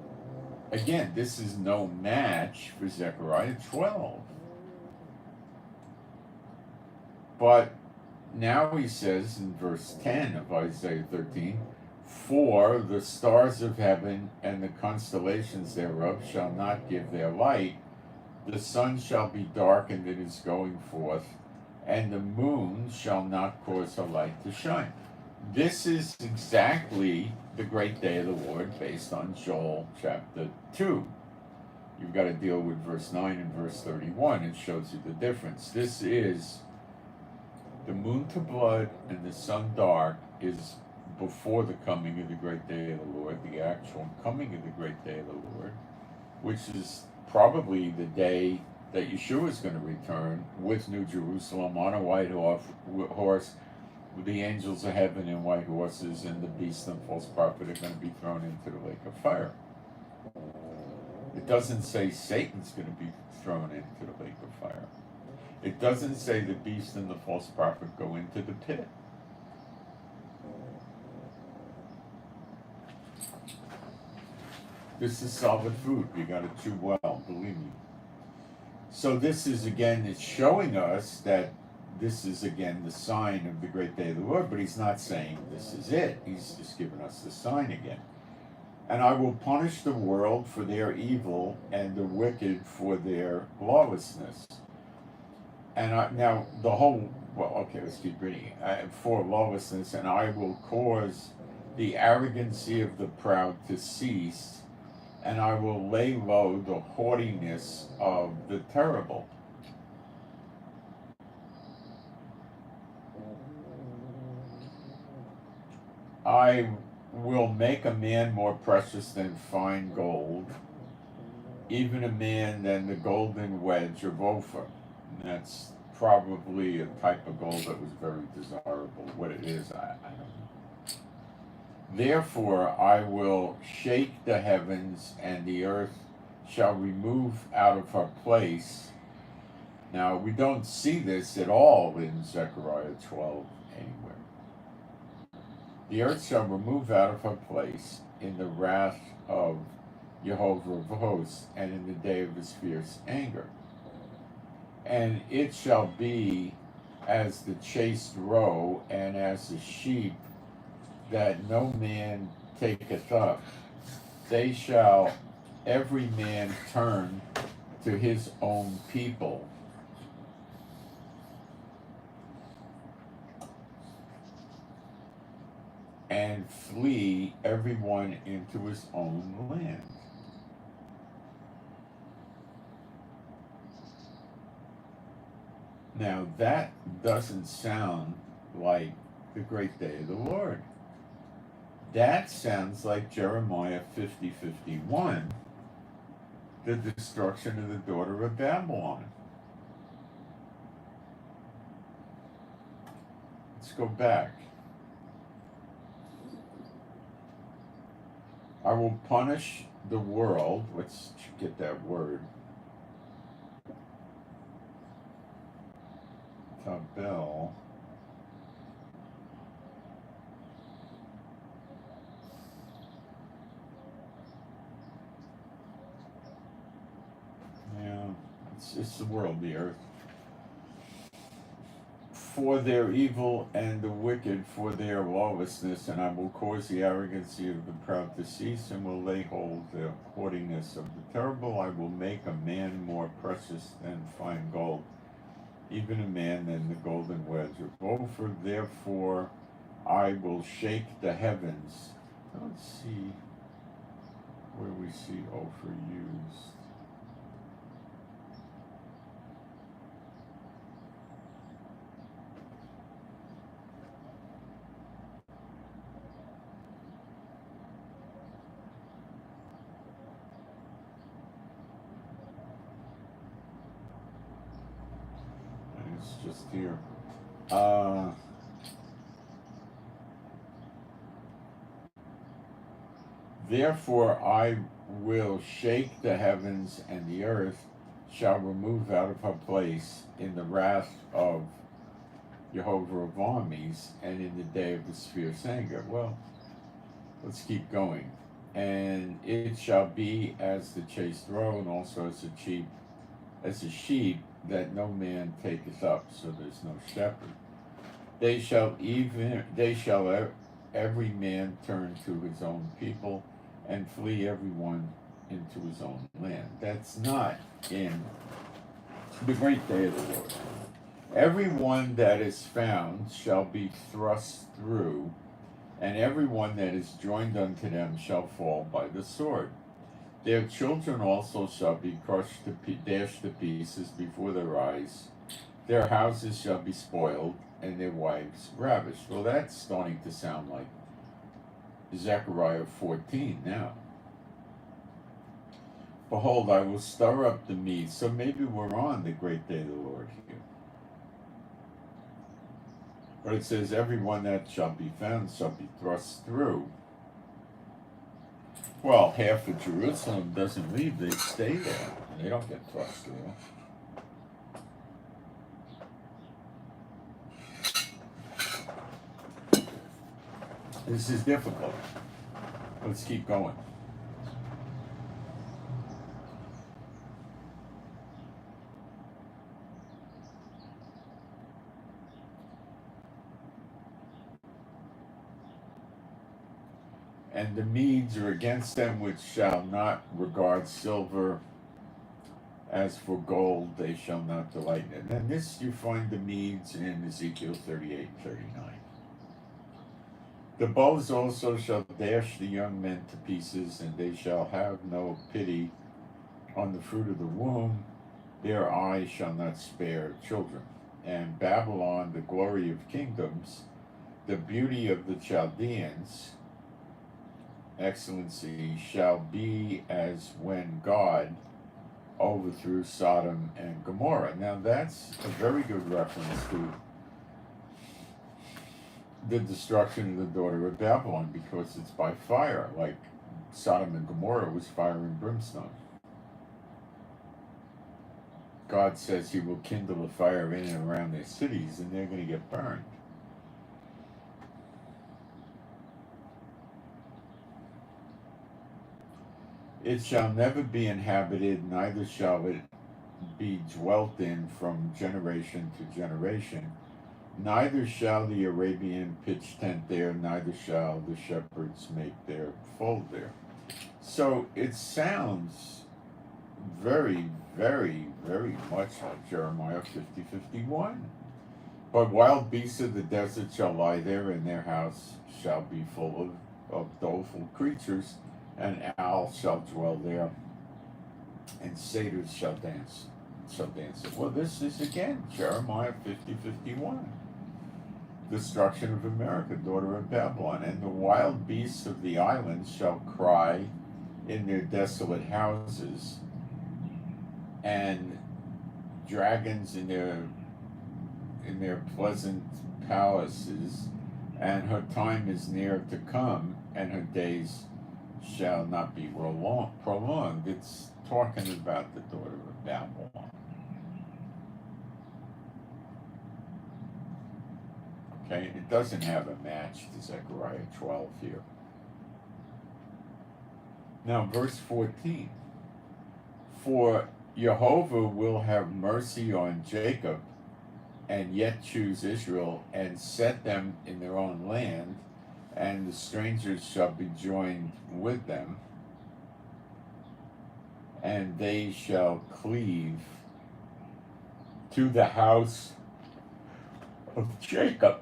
again, this is no match for Zechariah 12. But now he says in verse 10 of Isaiah 13, for the stars of heaven and the constellations thereof shall not give their light. The sun shall be darkened in his going forth, and the moon shall not cause her light to shine. This is exactly the great day of the Lord based on Joel chapter 2. You've got to deal with verse 9 and verse 31. It shows you the difference. This is the moon to blood and the sun dark is before the coming of the great day of the Lord, the actual coming of the great day of the Lord, which is probably the day that Yeshua is going to return with New Jerusalem on a white horse, with the angels of heaven in white horses, and the beast and false prophet are going to be thrown into the lake of fire. It doesn't say Satan's going to be thrown into the lake of fire. It doesn't say the beast and the false prophet go into the pit. This is solid food. You got to chew well, believe me. So this is, again, it's showing us that this is, again, the sign of the great day of the Lord, but he's not saying this is it. He's just giving us the sign again. And I will punish the world for their evil and the wicked for their lawlessness. And let's keep reading. For lawlessness, and I will cause the arrogancy of the proud to cease, and I will lay low the haughtiness of the terrible. I will make a man more precious than fine gold, even a man than the golden wedge of Ophir. And that's probably a type of gold that was very desirable. What it is, I don't know. Therefore I will shake the heavens, and the earth shall remove out of her place. Now, we don't see this at all in Zechariah 12 anywhere. The earth shall remove out of her place in the wrath of Jehovah of hosts, and in the day of his fierce anger. And it shall be as the chaste roe, and as the sheep that no man taketh up. They shall every man turn to his own people. And flee everyone into his own land. Now that doesn't sound like the great day of the Lord. That sounds like Jeremiah 50:51, the destruction of the daughter of Babylon. Let's go back. I will punish the world. Let's get that word. Tabel. Yeah, it's the world, the earth. For their evil, and the wicked for their lawlessness, and I will cause the arrogancy of the proud to cease, and will lay hold the haughtiness of the terrible. I will make a man more precious than fine gold, even a man than the golden wedge of Ophir. Therefore I will shake the heavens. Let's see where we see Ophir used. It's just here. Therefore I will shake the heavens, and the earth shall remove out of her place in the wrath of Jehovah of armies, and in the day of his fierce anger. Well, let's keep going. And it shall be as the chaste roe, and also as a sheep that no man taketh up, so there's no shepherd. They shall every man turn to his own people, and flee everyone into his own land. That's not in the great day of the Lord. Everyone that is found shall be thrust through, and everyone that is joined unto them shall fall by the sword. Their children also shall be dashed to pieces before their eyes. Their houses shall be spoiled, and their wives ravished. Well, that's starting to sound like Zechariah 14 now. Behold, I will stir up the meads. So maybe we're on the great day of the Lord here. But it says, everyone that shall be found shall be thrust through. Well, half of Jerusalem doesn't leave, they stay there. They don't get thrust through. This is difficult. Let's keep going. And the Medes are against them which shall not regard silver, as for gold they shall not delight in it. And this you find the Medes in Ezekiel 38:39. The bows also shall dash the young men to pieces, and they shall have no pity on the fruit of the womb. Their eyes shall not spare children. And Babylon, the glory of kingdoms, the beauty of the Chaldeans, excellency, shall be as when God overthrew Sodom and Gomorrah. Now that's a very good reference to the destruction of the daughter of Babylon, because it's by fire, like Sodom and Gomorrah was fire and brimstone. God says he will kindle a fire in and around their cities, and they're going to get burned. It shall never be inhabited, neither shall it be dwelt in from generation to generation. Neither shall the Arabian pitch tent there, neither shall the shepherds make their fold there. So it sounds very, very, very much like Jeremiah 50:51. But wild beasts of the desert shall lie there, and their house shall be full of doleful creatures, and owls shall dwell there, and satyrs shall dance. Well, this is again Jeremiah 50:51. Destruction of America, daughter of Babylon, and the wild beasts of the islands shall cry in their desolate houses, and dragons in their pleasant palaces, and her time is near to come, and her days shall not be prolonged. It's talking about the daughter of Babylon. Okay, it doesn't have a match to Zechariah 12 here. Now, verse 14. For Jehovah will have mercy on Jacob, and yet choose Israel, and set them in their own land, and the strangers shall be joined with them, and they shall cleave to the house of Jacob.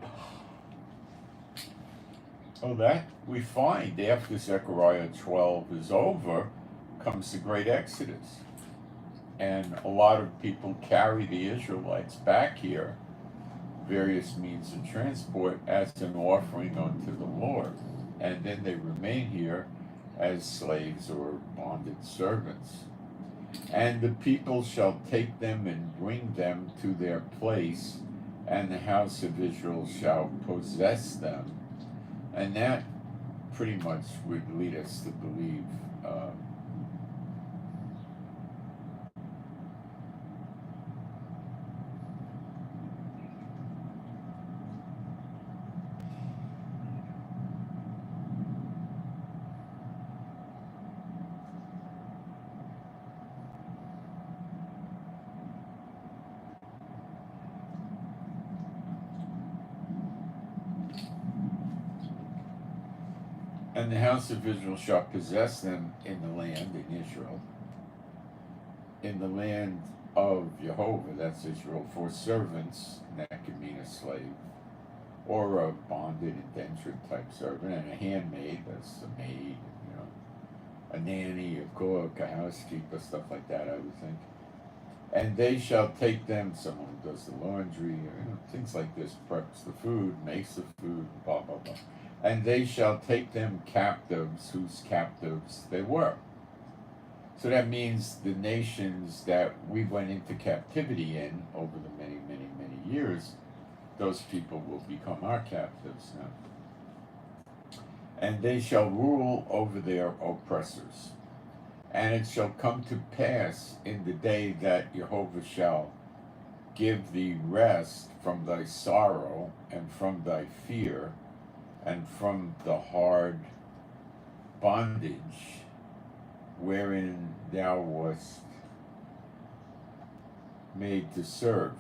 Oh, that we find after Zechariah 12 is over, comes the great Exodus. And a lot of people carry the Israelites back here, various means of transport, as an offering unto the Lord. And then they remain here as slaves or bonded servants. And the people shall take them and bring them to their place, and the house of Israel shall possess them. And that pretty much would lead us to believe and the house of Israel shall possess them in the land, in Israel, in the land of Jehovah, that's Israel, for servants, and that could mean a slave, or a bonded, indentured type servant, and a handmaid, that's a maid, a nanny, a cook, a housekeeper, stuff like that, I would think. And they shall take them, someone who does the laundry, or things like this, preps the food, makes the food, blah, blah, blah. And they shall take them captives, whose captives they were. So that means the nations that we went into captivity in over the many, many, many years, those people will become our captives now. And they shall rule over their oppressors. And it shall come to pass in the day that Jehovah shall give thee rest from thy sorrow, and from thy fear, and from the hard bondage wherein thou wast made to serve.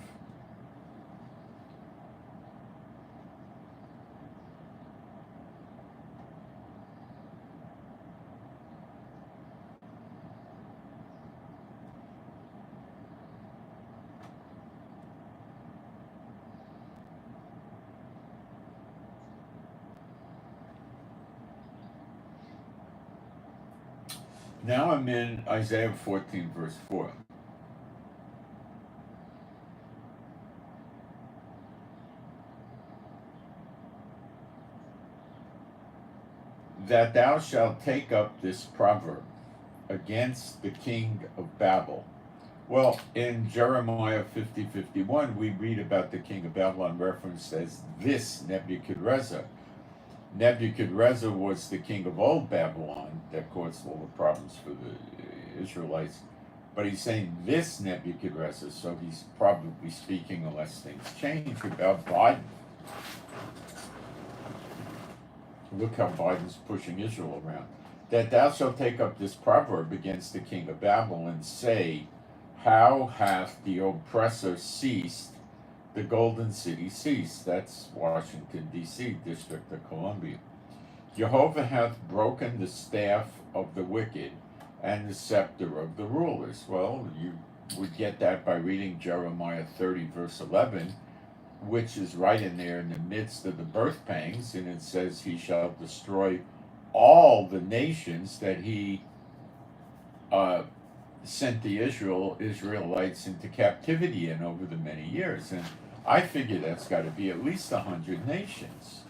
Now I'm in Isaiah 14, verse 4. That thou shalt take up this proverb against the king of Babel. Well, in Jeremiah 50:51, we read about the king of Babylon referenced as this Nebuchadnezzar. Nebuchadnezzar was the king of old Babylon that caused all the problems for the Israelites. But he's saying this Nebuchadnezzar, so he's probably speaking, unless things change, about Biden. Look how Biden's pushing Israel around. That thou shalt take up this proverb against the king of Babylon, and say, how hath the oppressor ceased, The Golden City ceased. That's Washington, D.C., District of Columbia. Jehovah hath broken the staff of the wicked and the scepter of the rulers. Well, you would get that by reading Jeremiah 30, verse 11, which is right in there in the midst of the birth pangs, and it says, he shall destroy all the nations that he sent the Israelites into captivity in over the many years. And I figure that's got to be at least 100 nations.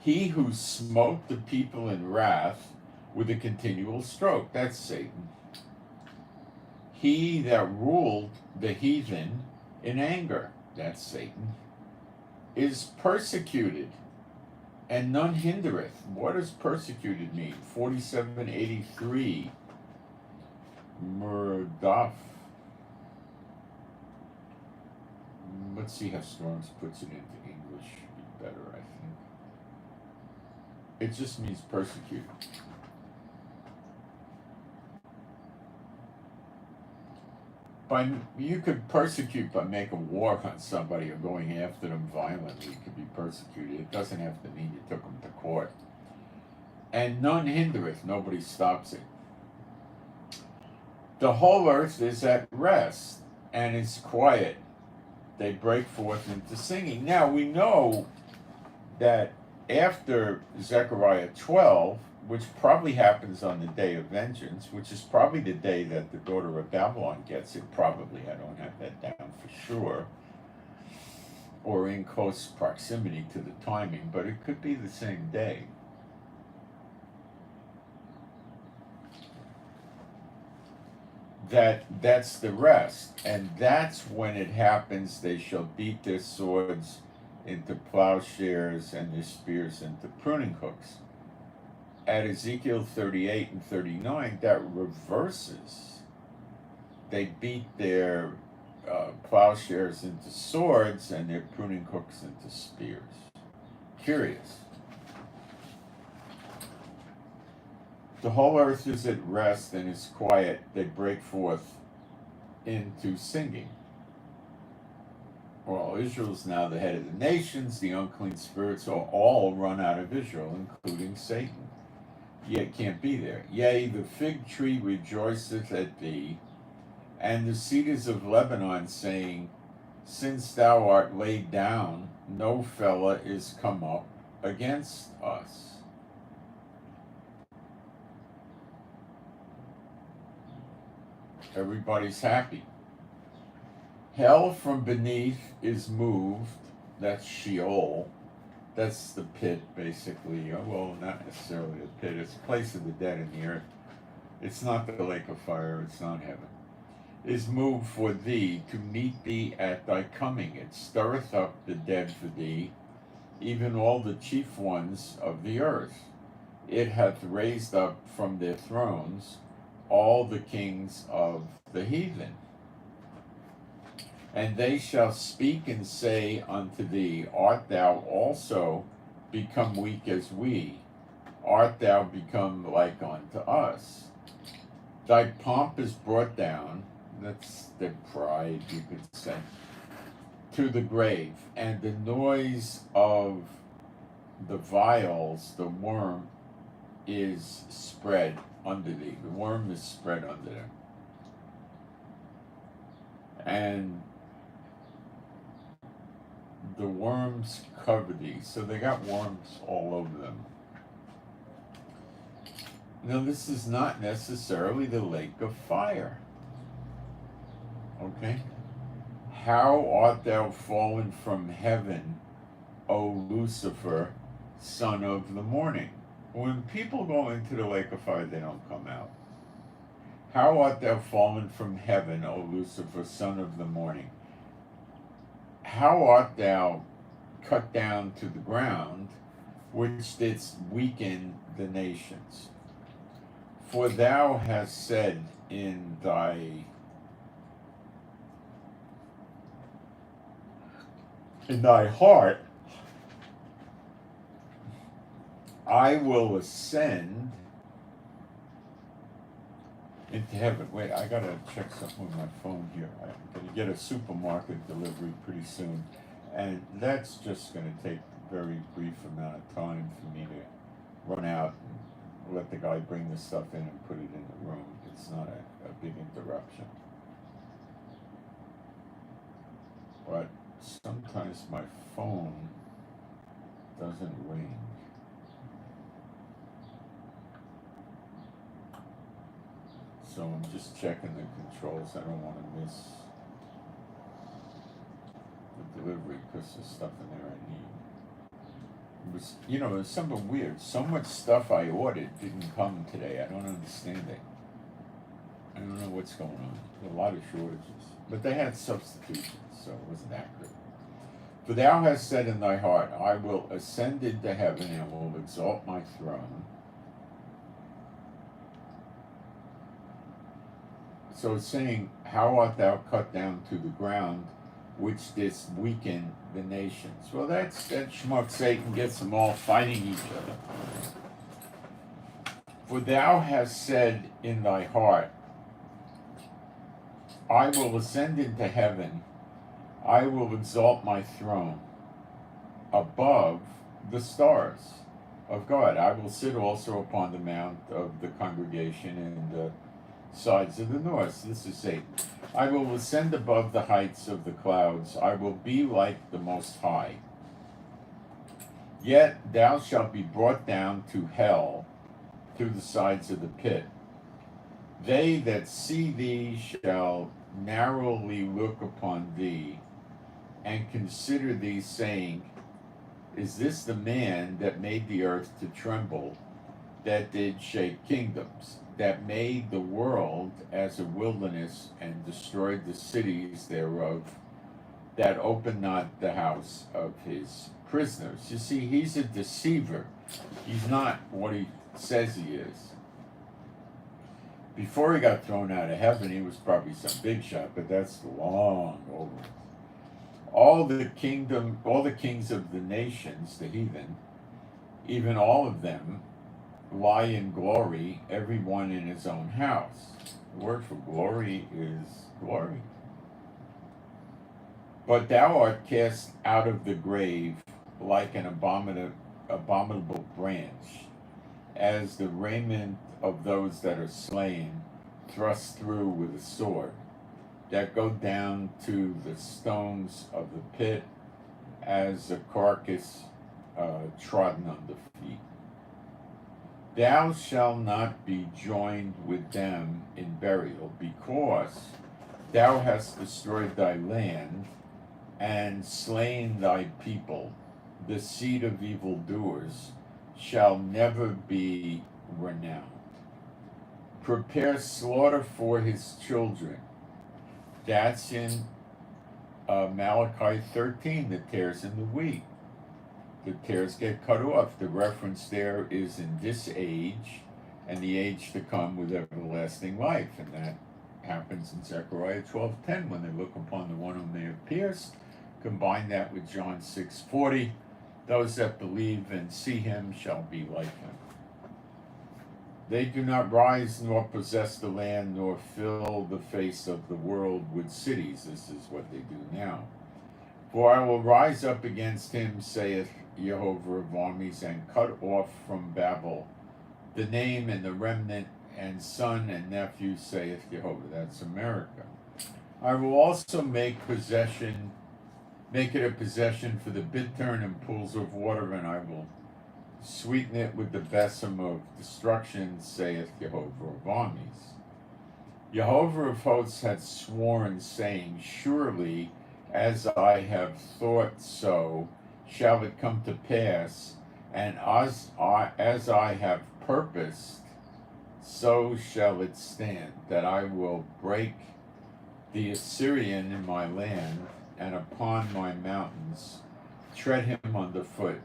He who smote the people in wrath with a continual stroke, that's Satan. He that ruled the heathen in anger, that's Satan, is persecuted, and none hindereth. What does persecuted mean? 4783, Murdaf. Let's see how Storms puts it into English. Be better, I think. It just means persecuted. You could persecute by making war on somebody or going after them violently. You could be persecuted. It doesn't have to mean you took them to court. And none hindereth, nobody stops it. The whole earth is at rest and is quiet. They break forth into singing. Now we know that after Zechariah 12, which probably happens on the day of vengeance, which is probably the day that the daughter of Babylon gets it, probably, I don't have that down for sure, or in close proximity to the timing, but it could be the same day. That's the rest, and that's when it happens. They shall beat their swords into plowshares and their spears into pruning hooks. At Ezekiel 38 and 39, that reverses. They beat their plowshares into swords and their pruning hooks into spears. Curious. The whole earth is at rest and is quiet. They break forth into singing. Well, Israel's now the head of the nations. The unclean spirits are all run out of Israel, including Satan. Yet can't be there. Yea, the fig tree rejoiceth at thee, and the cedars of Lebanon, saying, since thou art laid down, no fellow is come up against us. Everybody's happy. Hell from beneath is moved. That's Sheol. That's the pit, basically. Well, not necessarily the pit. It's the place of the dead in the earth. It's not the lake of fire. It's not heaven. Is moved for thee to meet thee at thy coming. It stirreth up the dead for thee, even all the chief ones of the earth. It hath raised up from their thrones all the kings of the heathen. And they shall speak and say unto thee, art thou also become weak as we? Art thou become like unto us? Thy pomp is brought down, that's their pride, you could say, to the grave, and the noise of the vials, the worm, is spread under thee. The worm is spread under them. And the worms cover thee. So they got worms all over them. Now, this is not necessarily the lake of fire. Okay? How art thou fallen from heaven, O Lucifer, son of the morning? When people go into the lake of fire, they don't come out. How art thou fallen from heaven, O Lucifer, son of the morning? How art thou cut down to the ground, which didst weaken the nations? For thou hast said in thy heart, I will ascend into heaven. Wait, I gotta check something with my phone here. I'm gonna get a supermarket delivery pretty soon, and that's just gonna take a very brief amount of time for me to run out and let the guy bring the stuff in and put it in the room. It's not a big interruption. But sometimes my phone doesn't ring. So I'm just checking the controls. I don't want to miss the delivery because there's stuff in there I need. It was, it was something weird. So much stuff I ordered didn't come today. I don't understand it. I don't know what's going on. There's a lot of shortages. But they had substitutions, so it wasn't accurate. For thou hast said in thy heart, I will ascend into heaven and will exalt my throne. So it's saying, how art thou cut down to the ground, which didst weaken the nations? Well, that schmuck Satan gets them all fighting each other. For thou hast said in thy heart, I will ascend into heaven, I will exalt my throne above the stars of God. I will sit also upon the mount of the congregation in the sides of the north. This is Satan. I will ascend above the heights of the clouds. I will be like the Most High. Yet thou shalt be brought down to hell through the sides of the pit. They that see thee shall narrowly look upon thee and consider thee, saying, is this the man that made the earth to tremble, that did shake kingdoms, that made the world as a wilderness and destroyed the cities thereof, that opened not the house of his prisoners? You see, he's a deceiver. He's not what he says he is. Before he got thrown out of heaven, he was probably some big shot, but that's long over. All the kings of the nations, the heathen, even all of them, lie in glory, every one in his own house. The word for glory is glory. But thou art cast out of the grave like an abominable branch, as the raiment of those that are slain, thrust through with a sword, that go down to the stones of the pit, as a carcass trodden under feet. Thou shalt not be joined with them in burial, because thou hast destroyed thy land and slain thy people. The seed of evildoers shall never be renowned. Prepare slaughter for his children. That's in Malachi 13, the tares in the wheat. The tares get cut off. The reference there is in this age and the age to come with everlasting life. And that happens in Zechariah 12:10 when they look upon the one whom they have pierced. Combine that with John 6:40. Those that believe and see him shall be like him. They do not rise nor possess the land nor fill the face of the world with cities. This is what they do now. For I will rise up against him, saith Jehovah of armies, and cut off from Babel the name and the remnant, and son and nephew, saith Jehovah. That's America. I will also make it a possession for the bittern and pools of water, and I will sweeten it with the besom of destruction, saith Jehovah of armies. Jehovah of hosts had sworn, saying, surely as I have thought, so shall it come to pass, and as I have purposed, so shall it stand, that I will break the Assyrian in my land, and upon my mountains tread him under foot.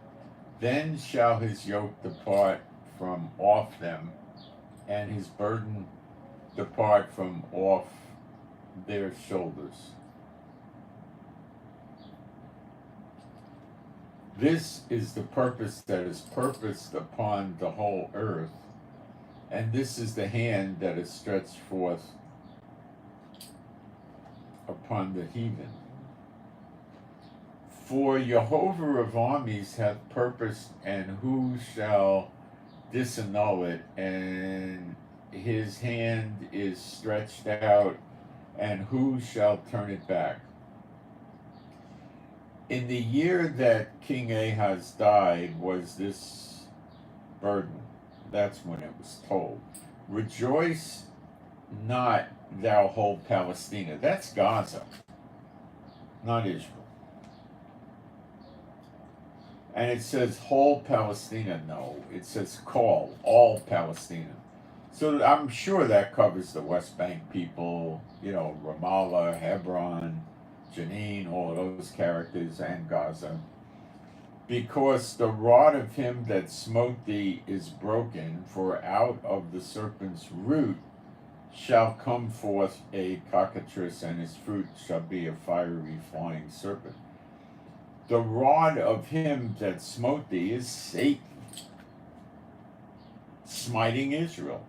Then shall his yoke depart from off them, and his burden depart from off their shoulders. This is the purpose that is purposed upon the whole earth, And this is the hand that is stretched forth upon the heathen. For Jehovah of armies hath purposed, and who shall disannul it? And his hand is stretched out, and who shall turn it back? In the year that King Ahaz died was this burden. That's when it was told. Rejoice not, thou whole Palestina. That's Gaza, not Israel. And it says whole Palestina. No, it says call all Palestina. So I'm sure that covers the West Bank people, Ramallah, Hebron, Jenin, all of those characters, and Gaza. Because the rod of him that smote thee is broken, for out of the serpent's root shall come forth a cockatrice, and his fruit shall be a fiery flying serpent. The rod of him that smote thee is Satan, smiting Israel.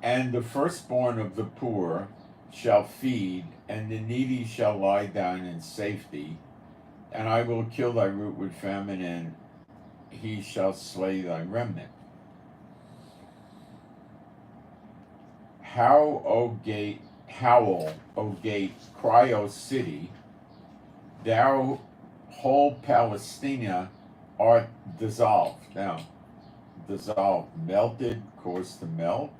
And the firstborn of the poor shall feed, and the needy shall lie down in safety. And I will kill thy root with famine, and he shall slay thy remnant. Howl, O gate, cry, O city, thou whole Palestina art dissolved. Now, dissolved, melted, caused to melt.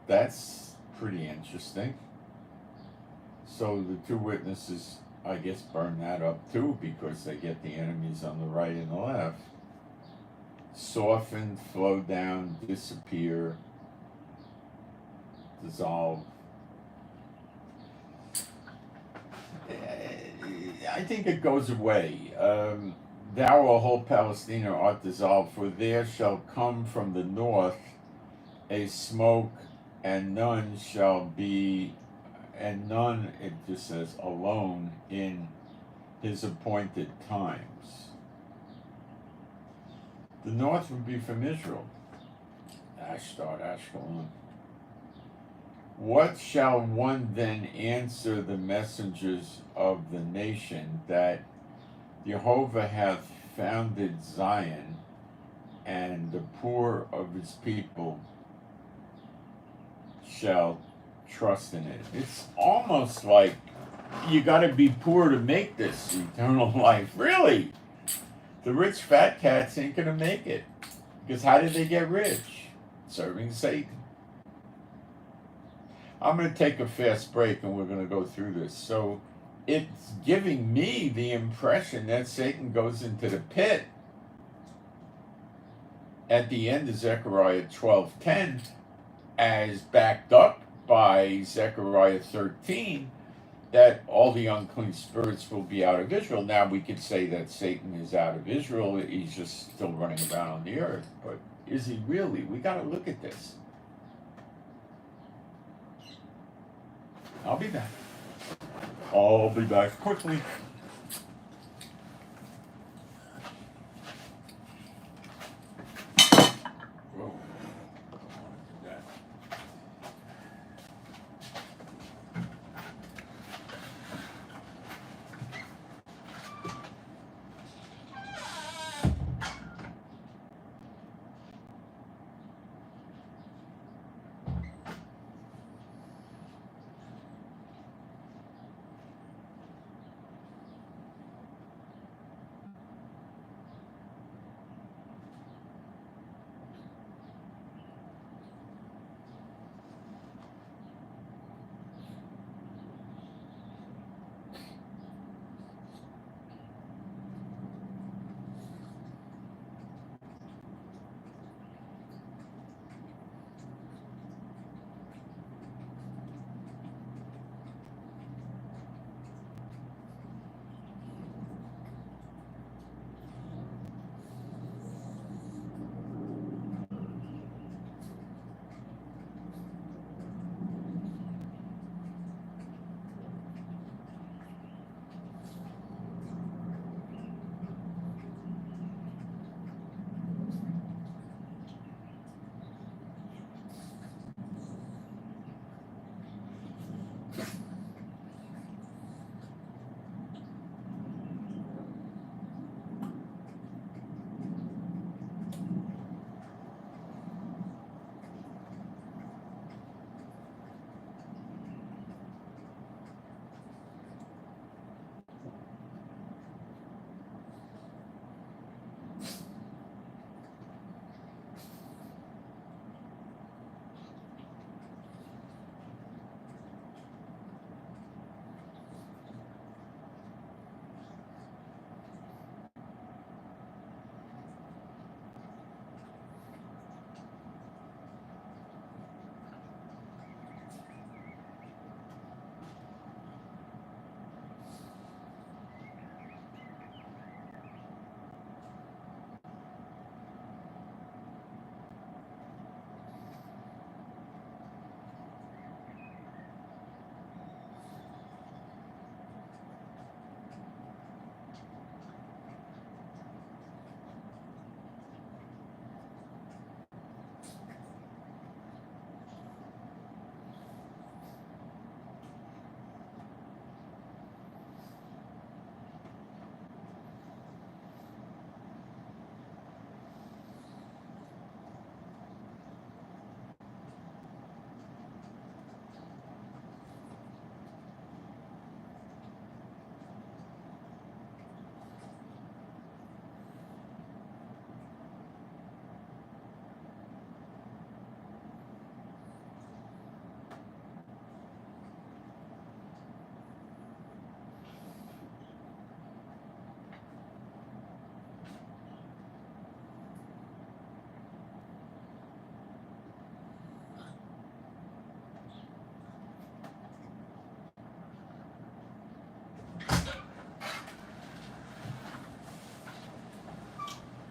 That's pretty interesting. So the two witnesses, I guess, burn that up too, because they get the enemies on the right and the left. Soften, flow down, disappear, dissolve. I think it goes away. Thou, O whole Palestina, art dissolved, for there shall come from the north a smoke, and none shall be, and none, it just says, alone in his appointed times. The north would be from Israel, Ashdod, Ashkelon. What shall one then answer the messengers of the nation, that Jehovah hath founded Zion, and the poor of his people shall trust in it? It's almost like you got to be poor to make this eternal life. Really? The rich fat cats ain't going to make it. Because how did they get rich? Serving Satan. I'm going to take a fast break and we're going to go through this. So it's giving me the impression that Satan goes into the pit at the end of Zechariah 12:10, as backed up by Zechariah 13, that all the unclean spirits will be out of Israel. Now we could say that Satan is out of Israel, he's just still running around on the earth, but is he really? We got to look at this. I'll be back. I'll be back quickly. Whoa.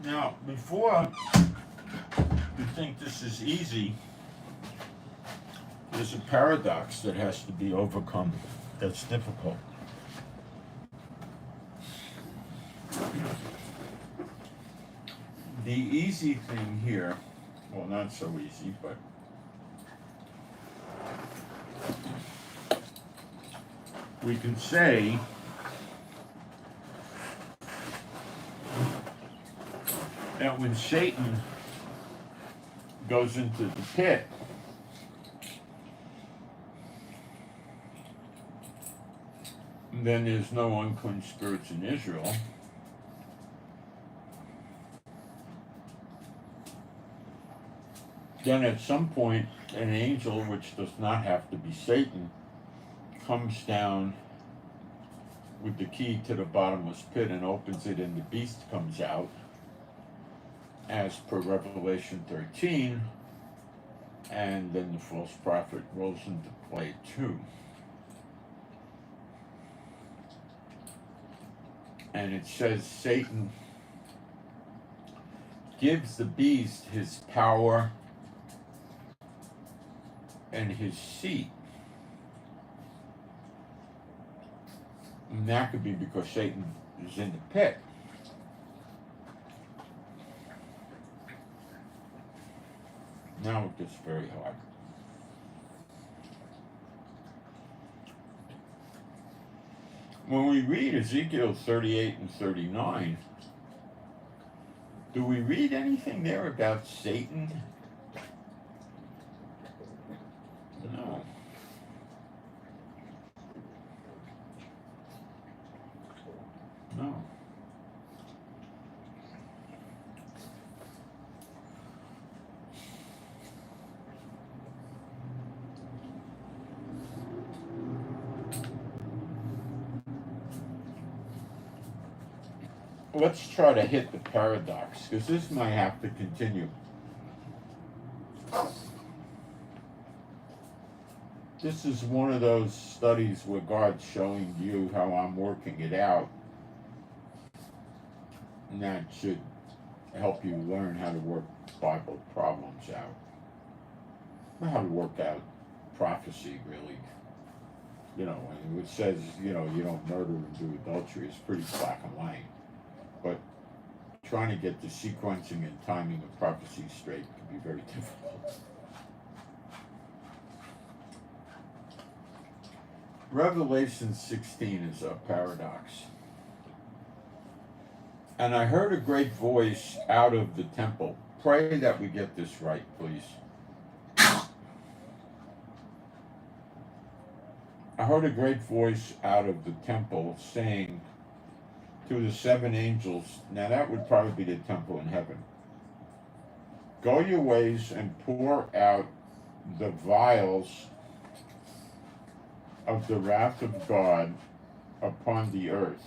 Now, before you think this is easy, there's a paradox that has to be overcome that's difficult. The easy thing here, well, not so easy, but we can say that when Satan goes into the pit, then there's no unclean spirits in Israel. Then at some point, an angel, which does not have to be Satan, comes down with the key to the bottomless pit and opens it, and the beast comes out, as per Revelation 13, and then the false prophet rolls into play too. And it says Satan gives the beast his power and his seat. And that could be because Satan is in the pit. Now it gets very hard. When we read Ezekiel 38 and 39, do we read anything there about Satan? No. No. Let's try to hit the paradox, because this might have to continue. This is one of those studies where God's showing you how I'm working it out, and that should help you learn how to work Bible problems out. Or how to work out prophecy, really. You know, when it says, you know, you don't murder and do adultery, it's pretty black and white. But trying to get the sequencing and timing of prophecy straight can be very difficult. Revelation 16 is a paradox. And I heard a great voice out of the temple. Pray that we get this right, please. I heard a great voice out of the temple saying to the seven angels, now that would probably be the temple in heaven, go your ways and pour out the vials of the wrath of God upon the earth.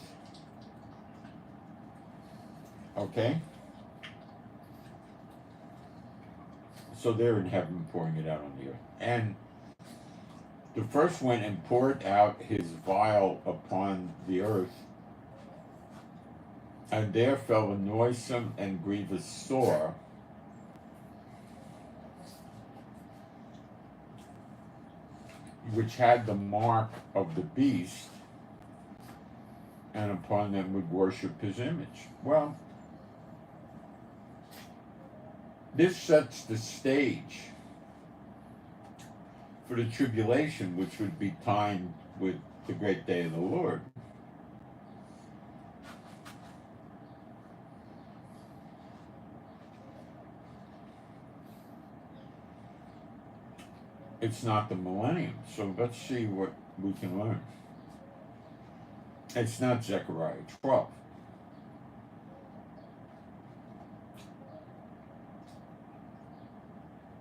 Okay? So they're in heaven pouring it out on the earth. And the first went and poured out his vial upon the earth, and there fell a noisome and grievous sore, which had the mark of the beast, and upon them would worship his image. Well, this sets the stage for the tribulation, which would be timed with the great day of the Lord. It's not the millennium, so let's see what we can learn. It's not Zechariah 12.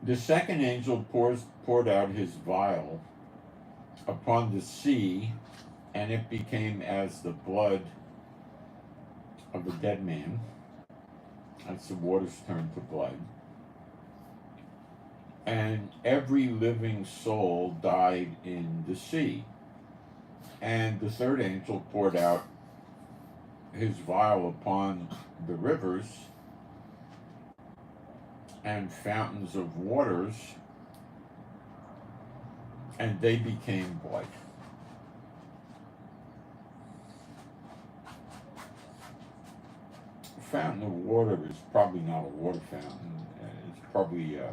The second angel poured out his vial upon the sea, and it became as the blood of a dead man, as the waters turned to blood. And every living soul died in the sea. And the third angel poured out his vial upon the rivers, and fountains of waters, and they became blood. Fountain of water is probably not a water fountain. It's probably a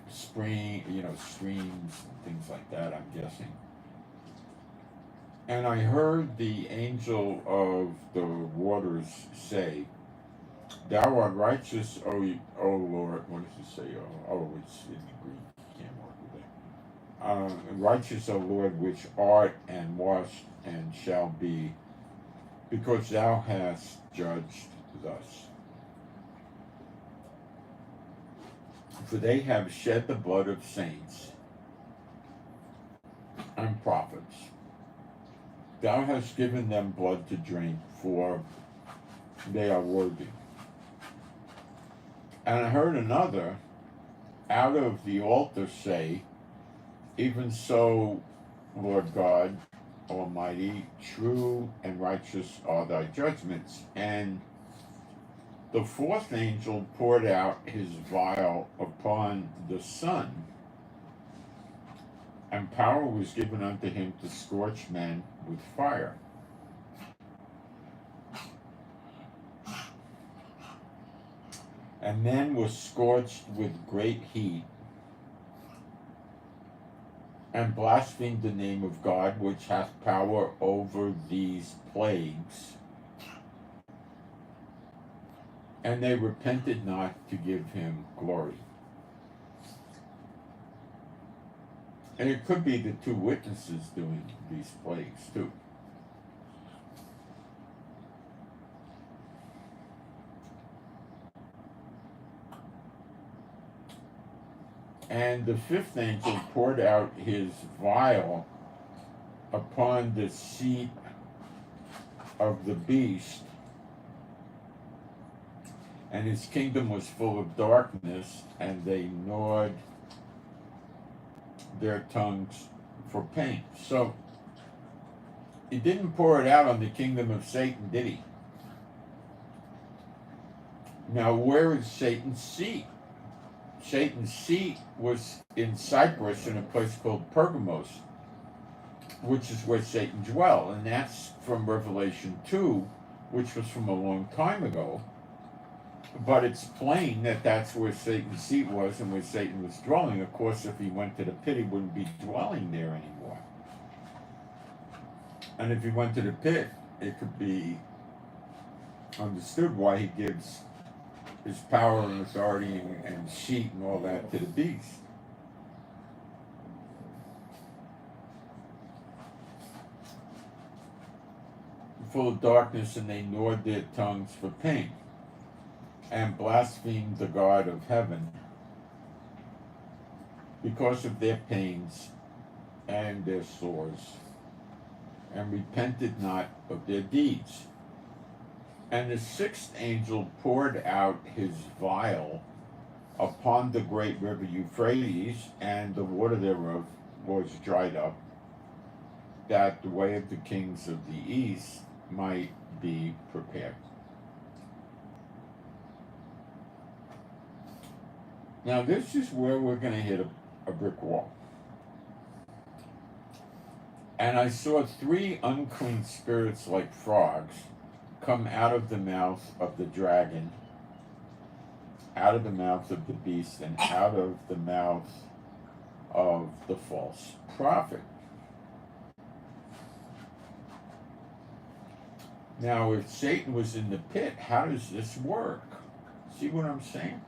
spring, streams and things like that, I'm guessing. And I heard the angel of the waters say, "Thou art righteous, O Lord." What does it say? It's in the Greek. You can't work with it. Righteous, O Lord, which art and was and shall be, because thou hast judged thus. For they have shed the blood of saints and prophets. Thou hast given them blood to drink, for they are worthy. And I heard another out of the altar say, "Even so, Lord God Almighty, true and righteous are thy judgments." And the fourth angel poured out his vial upon the sun, and power was given unto him to scorch men with fire. And men were scorched with great heat, and blasphemed the name of God, which hath power over these plagues. And they repented not to give him glory. And it could be the two witnesses doing these plagues too. And the fifth angel poured out his vial upon the seat of the beast, and his kingdom was full of darkness, and they gnawed their tongues for pain. So he didn't pour it out on the kingdom of Satan, did he? Now, where is Satan's seat? Satan's seat was in Cyprus in a place called Pergamos, which is where Satan dwelled, and that's from Revelation 2, which was from a long time ago. But it's plain that that's where Satan's seat was and where Satan was dwelling. Of course, if he went to the pit, he wouldn't be dwelling there anymore. And if he went to the pit, it could be understood why he gives his power and authority and seat and all that to the beast. Full of darkness, and they gnawed their tongues for pain, and blasphemed the God of heaven because of their pains and their sores, and repented not of their deeds. And the sixth angel poured out his vial upon the great river Euphrates, and the water thereof was dried up, that the way of the kings of the east might be prepared. Now, this is where we're going to hit a brick wall. And I saw three unclean spirits like frogs come out of the mouth of the dragon, out of the mouth of the beast, and out of the mouth of the false prophet. Now, if Satan was in the pit, how does this work? See what I'm saying?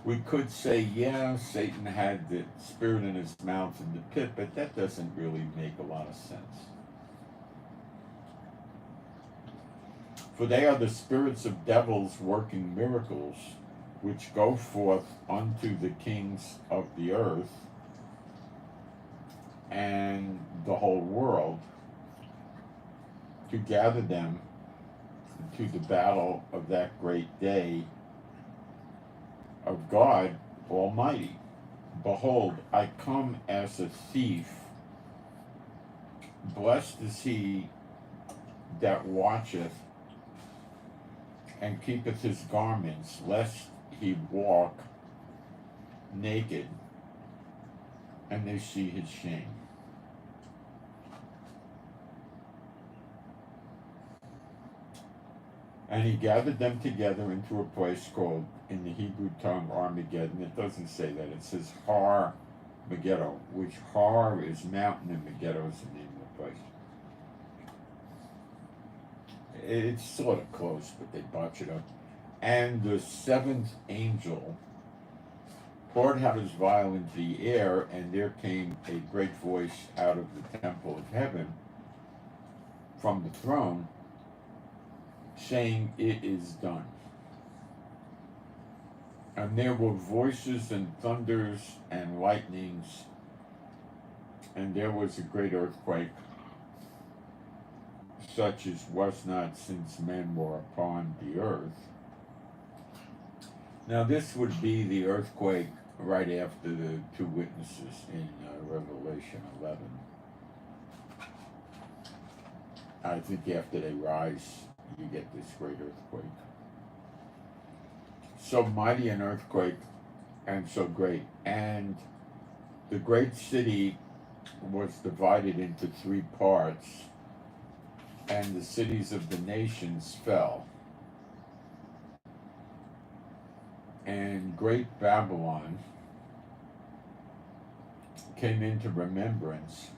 We could say, yeah, Satan had the spirit in his mouth in the pit, but that doesn't really make a lot of sense. For they are the spirits of devils working miracles, which go forth unto the kings of the earth and the whole world, to gather them to the battle of that great day of God Almighty. Behold, I come as a thief. Blessed is he that watcheth and keepeth his garments, lest he walk naked, and they see his shame. And he gathered them together into a place called, in the Hebrew tongue, Armageddon. It doesn't say that. It says Har Megiddo, which Har is mountain and Megiddo is the name of the place. It's sort of close, but they botch it up. And the seventh angel poured out his vial into the air, and there came a great voice out of the temple of heaven from the throne, saying, "It is done." And there were voices and thunders and lightnings, and there was a great earthquake, such as was not since men were upon the earth. Now this would be the earthquake right after the two witnesses in Revelation 11. I think after they rise, you get this great earthquake. So mighty an earthquake, and so great. And the great city was divided into three parts, and the cities of the nations fell. And great Babylon came into remembrance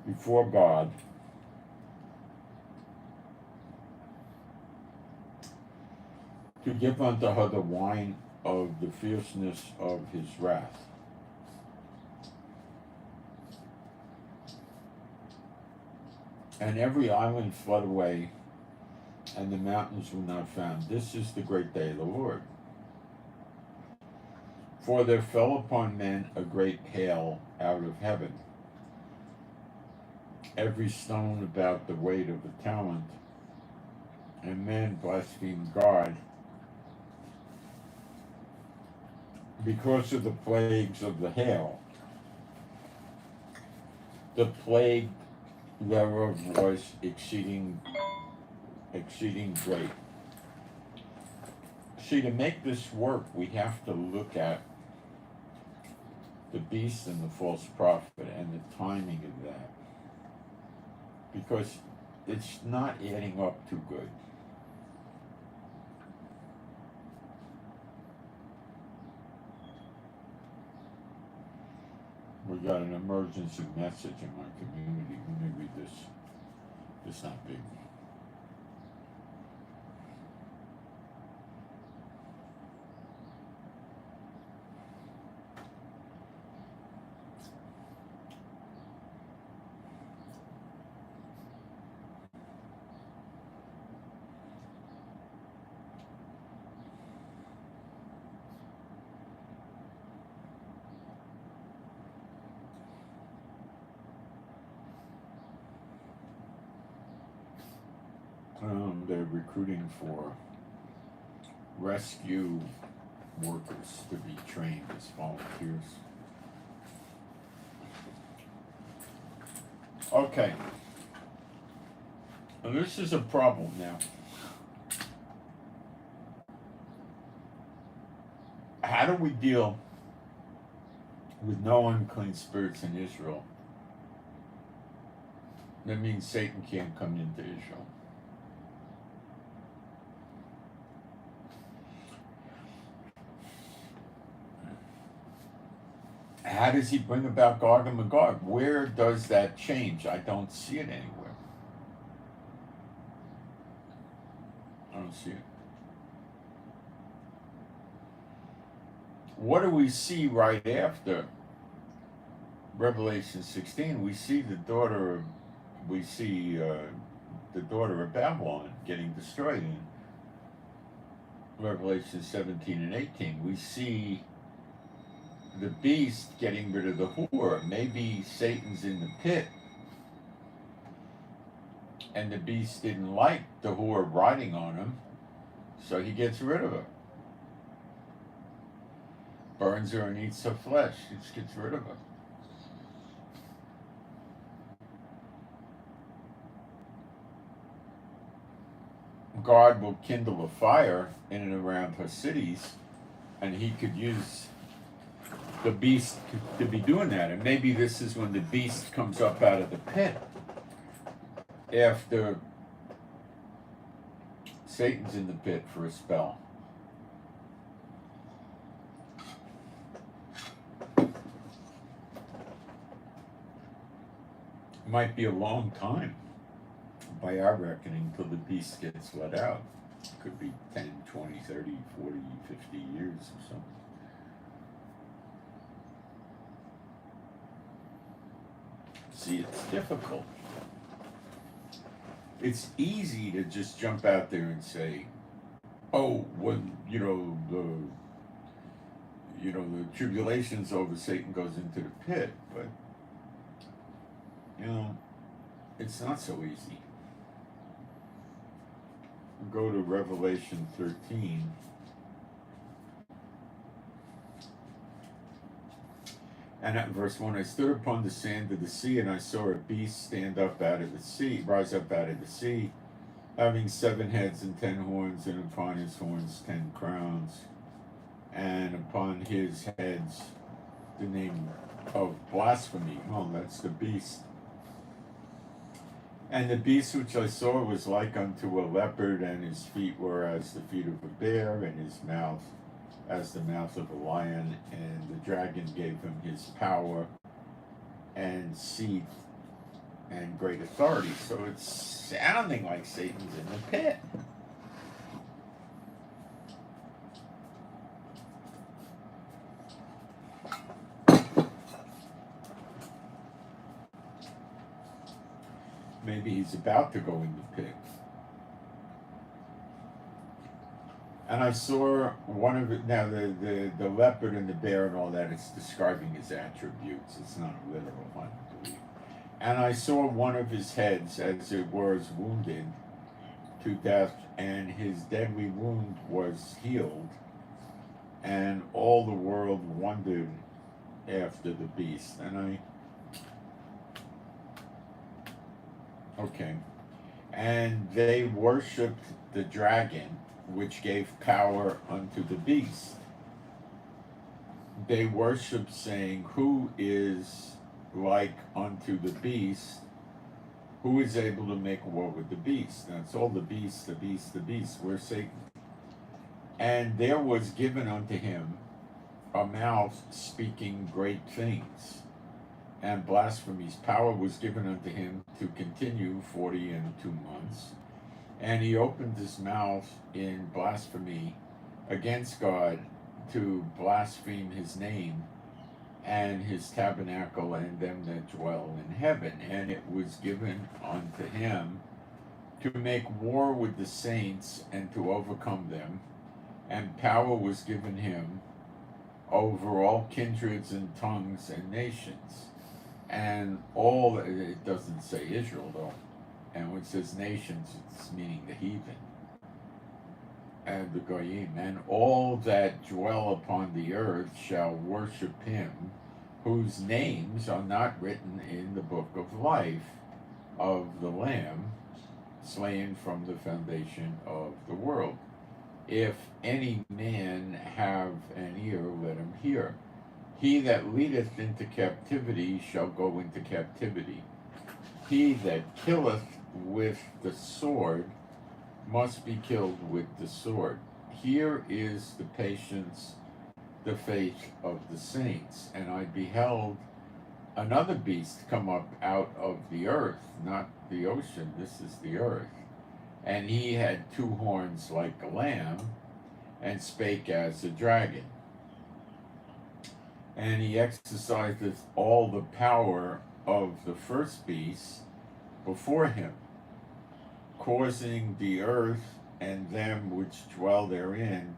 before God, to give unto her the wine of the fierceness of his wrath. And every island fled away, and the mountains were not found. This is the great day of the Lord. For there fell upon men a great hail out of heaven, every stone about the weight of a talent, and men blasphemed God because of the plagues of the hail. The plague thereof was exceeding great. See, to make this work, we have to look at the beast and the false prophet and the timing of that, because it's not adding up too good. We got an emergency message in my community. Let me read this. It's not big. They're recruiting for rescue workers to be trained as volunteers. Okay. Now, this is a problem now. How do we deal with no unclean spirits in Israel? That means Satan can't come into Israel. How does he bring about Gog and Magog? Where does that change? I don't see it anywhere. I don't see it. What do we see right after Revelation 16? We see the daughter of Babylon getting destroyed in Revelation 17 and 18. We see the beast getting rid of the whore. Maybe Satan's in the pit, and the beast didn't like the whore riding on him, so he gets rid of her. Burns her and eats her flesh. He just gets rid of her. God will kindle a fire in and around her cities, and he could use the beast to be doing that. And maybe this is when the beast comes up out of the pit after Satan's in the pit for a spell. It might be a long time by our reckoning till the beast gets let out. It could be 10, 20, 30, 40, 50 years or something. See, it's difficult. It's easy to just jump out there and say, oh, when, the tribulation's over, Satan goes into the pit, but, it's not so easy. Go to Revelation 13. And at verse 1, I stood upon the sand of the sea, and I saw a beast rise up out of the sea, having 7 heads and 10 horns, and upon his horns 10 crowns, and upon his heads the name of blasphemy. Oh, that's the beast. And the beast which I saw was like unto a leopard, and his feet were as the feet of a bear, and his mouth as the mouth of a lion. And the dragon gave him his power and seat and great authority. So it's sounding like Satan's in the pit. Maybe he's about to go in the pit. And I saw one of it. Now, the leopard and the bear and all that, it's describing his attributes. It's not a literal one, I believe. And I saw one of his heads, as it was wounded to death, and his deadly wound was healed. And all the world wondered after the beast. And they worshipped the dragon, which gave power unto the beast. They worship, saying, who is like unto the beast? Who is able to make war with the beast? That's all the beast, the beast, the beast. We're Satan. And there was given unto him a mouth speaking great things, and blasphemy's power was given unto him to continue 42 months. And he opened his mouth in blasphemy against God, to blaspheme his name and his tabernacle and them that dwell in heaven. And it was given unto him to make war with the saints and to overcome them. And power was given him over all kindreds and tongues and nations. And all, it doesn't say Israel though. And when it says nations, it's meaning the heathen and the goyim. And all that dwell upon the earth shall worship him, whose names are not written in the book of life of the Lamb, slain from the foundation of the world. If any man have an ear, let him hear. He that leadeth into captivity shall go into captivity. He that killeth with the sword must be killed with the sword. Here is the patience, the faith of the saints. And I beheld another beast come up out of the earth, not the ocean, this is the earth. And he had 2 horns like a lamb, and spake as a dragon. And he exerciseth all the power of the first beast before him, causing the earth and them which dwell therein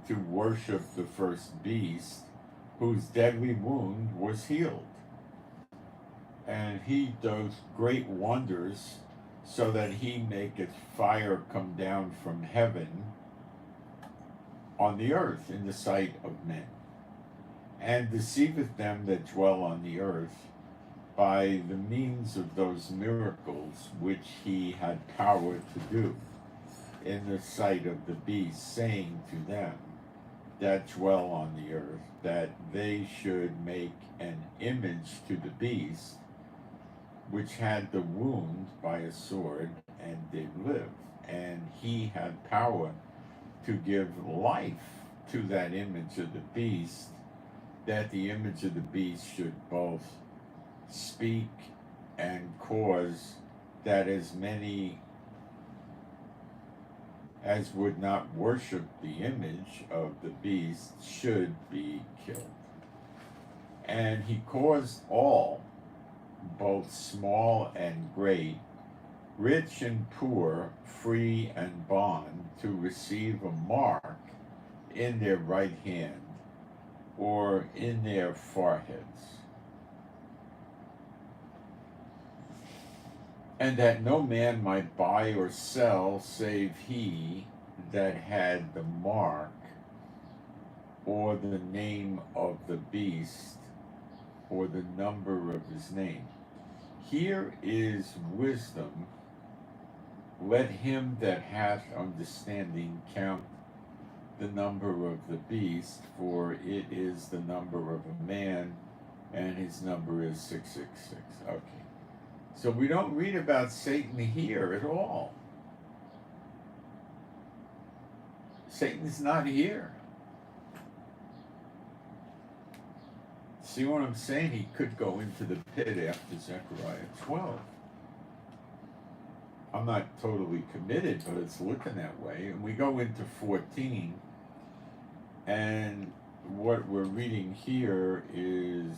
to worship the first beast, whose deadly wound was healed. And he doth great wonders, so that he maketh fire come down from heaven on the earth in the sight of men, and deceiveth them that dwell on the earth by the means of those miracles which he had power to do. in the sight of the beast, saying to them that dwell on the earth, that they should make an image to the beast, which had the wound by a sword, and did live. And he had power to give life to that image of the beast, that the image of the beast should both speak and cause that as many as would not worship the image of the beast should be killed. And he caused all, both small and great, rich and poor, free and bond, to receive a mark in their right hand or in their foreheads, and that no man might buy or sell save he that had the mark or the name of the beast or the number of his name. Here is wisdom. Let him that hath understanding count the number of the beast, for it is the number of a man, and his number is 666. Okay. So we don't read about Satan here at all. Satan's not here. See what I'm saying? He could go into the pit after Zechariah 12. I'm not totally committed, but it's looking that way. And we go into 14, and what we're reading here is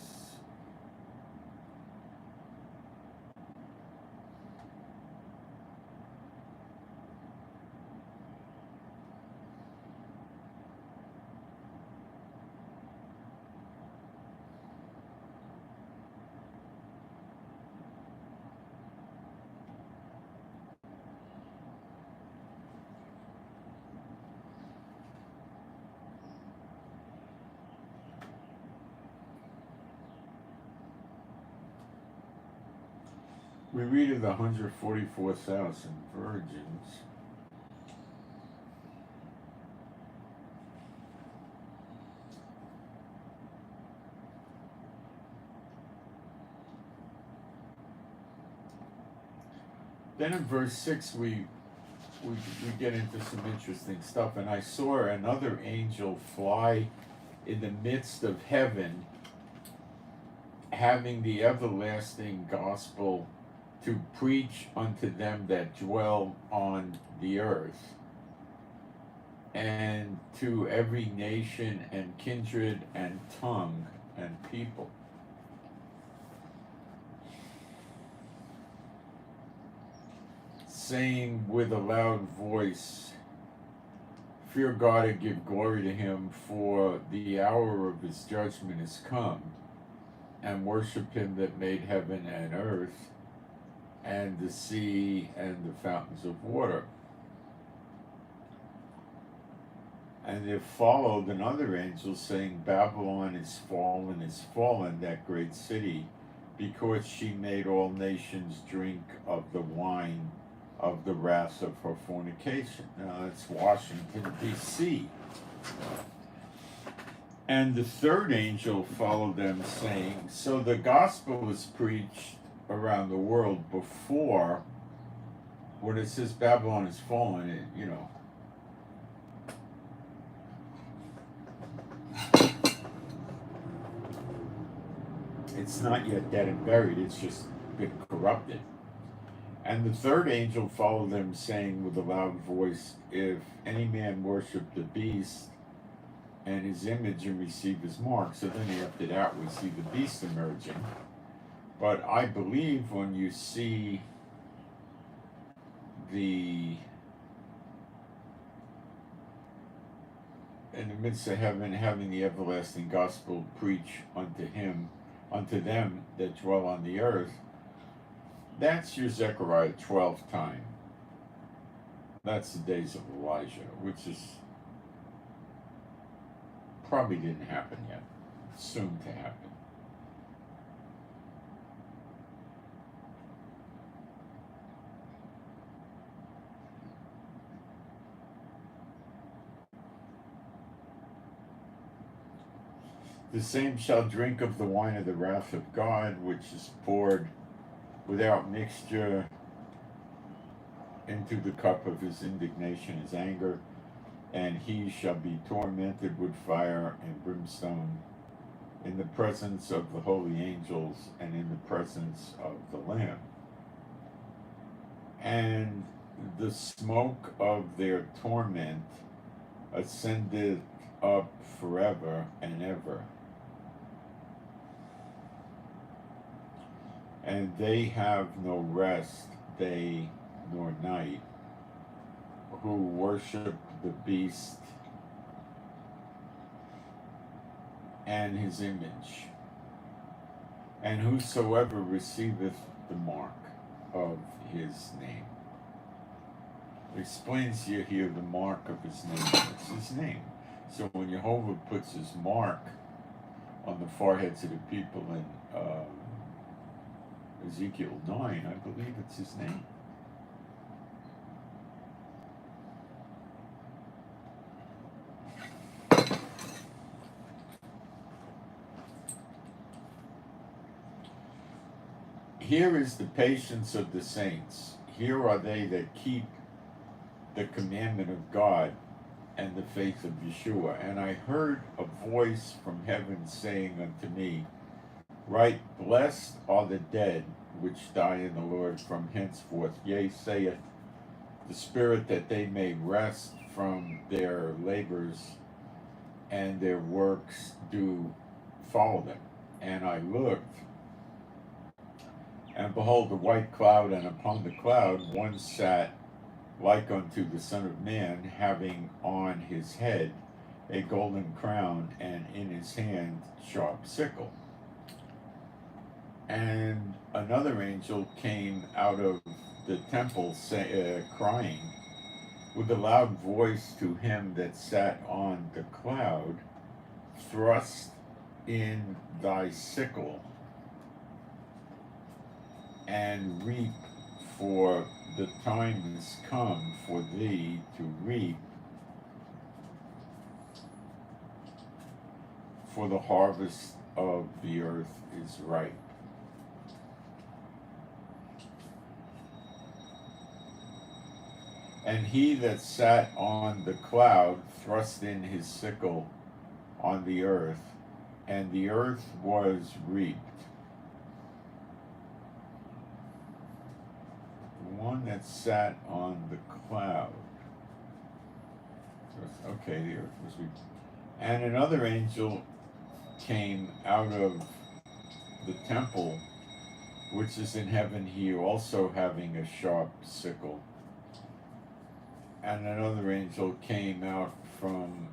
we read of the 144,000 virgins. Then in verse 6 we get into some interesting stuff. And I saw another angel fly in the midst of heaven, having the everlasting gospel to preach unto them that dwell on the earth, and to every nation and kindred and tongue and people. Saying with a loud voice, fear God and give glory to him, for the hour of his judgment is come, and worship him that made heaven and earth, and the sea, and the fountains of water. And there followed another angel saying, Babylon is fallen, that great city, because she made all nations drink of the wine of the wrath of her fornication. Now that's Washington, D.C. And the third angel followed them, saying, so the gospel was preached around the world before, when it says Babylon is fallen, it's not yet dead and buried, it's just been corrupted. And the third angel followed them, saying with a loud voice, if any man worship the beast and his image and receive his mark. So then after that we see the beast emerging. But I believe when you see in the midst of heaven, having the everlasting gospel preach unto them that dwell on the earth, that's your Zechariah 12 time. That's the days of Elijah, which is probably didn't happen yet. Soon to happen. The same shall drink of the wine of the wrath of God, which is poured without mixture into the cup of his indignation, his anger, and he shall be tormented with fire and brimstone in the presence of the holy angels and in the presence of the Lamb. And the smoke of their torment ascended up forever and ever. And they have no rest day nor night, who worship the beast and his image, and whosoever receiveth the mark of his name. It explains here the mark of his name. It's his name. So when Jehovah puts his mark on the foreheads of the people in Ezekiel 9, I believe it's his name. Here is the patience of the saints. Here are they that keep the commandment of God and the faith of Yeshua. And I heard a voice from heaven saying unto me, Write, blessed are the dead which die in the Lord from henceforth. Yea, saith the Spirit, that they may rest from their labors, and their works do follow them. And I looked, and behold, a white cloud, and upon the cloud one sat like unto the Son of Man, having on his head a golden crown, and in his hand sharp sickle. And another angel came out of the temple, crying with a loud voice to him that sat on the cloud, Thrust in thy sickle, and reap, for the time is come for thee to reap, for the harvest of the earth is ripe. And he that sat on the cloud thrust in his sickle on the earth, and the earth was reaped. The one that sat on the cloud. Okay, the earth was reaped. And another angel came out of the temple which is in heaven, he also having a sharp sickle. And another angel came out from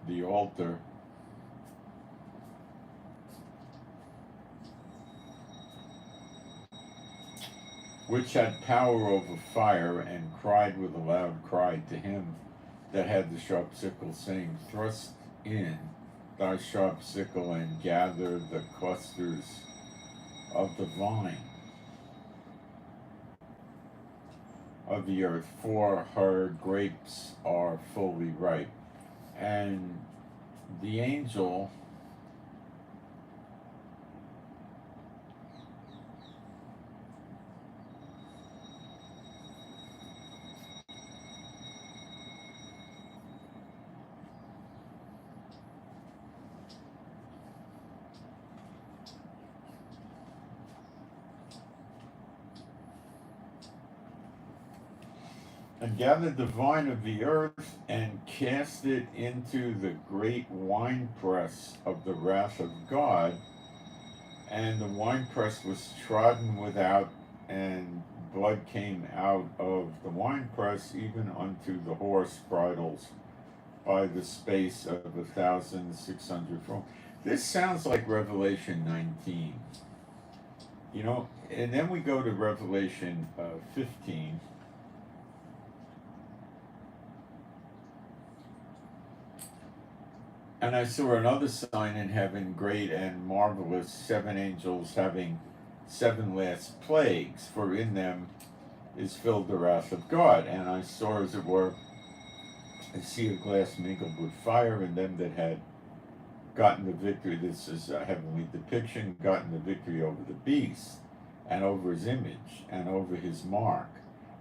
the altar, which had power over fire, and cried with a loud cry to him that had the sharp sickle, saying, Thrust in thy sharp sickle, and gather the clusters of the vine of the earth, for her grapes are fully ripe. And the angel and gathered the vine of the earth, and cast it into the great winepress of the wrath of God. And the winepress was trodden without, and blood came out of the winepress, even unto the horse bridles, by the space of 1,600 from. This sounds like Revelation 19. You know, and then we go to Revelation 15. And I saw another sign in heaven, great and marvelous, 7 angels having 7 last plagues, for in them is filled the wrath of God. And I saw, as it were, a sea of glass mingled with fire, and them that had gotten the victory. This is a heavenly depiction, gotten the victory over the beast, and over his image, and over his mark,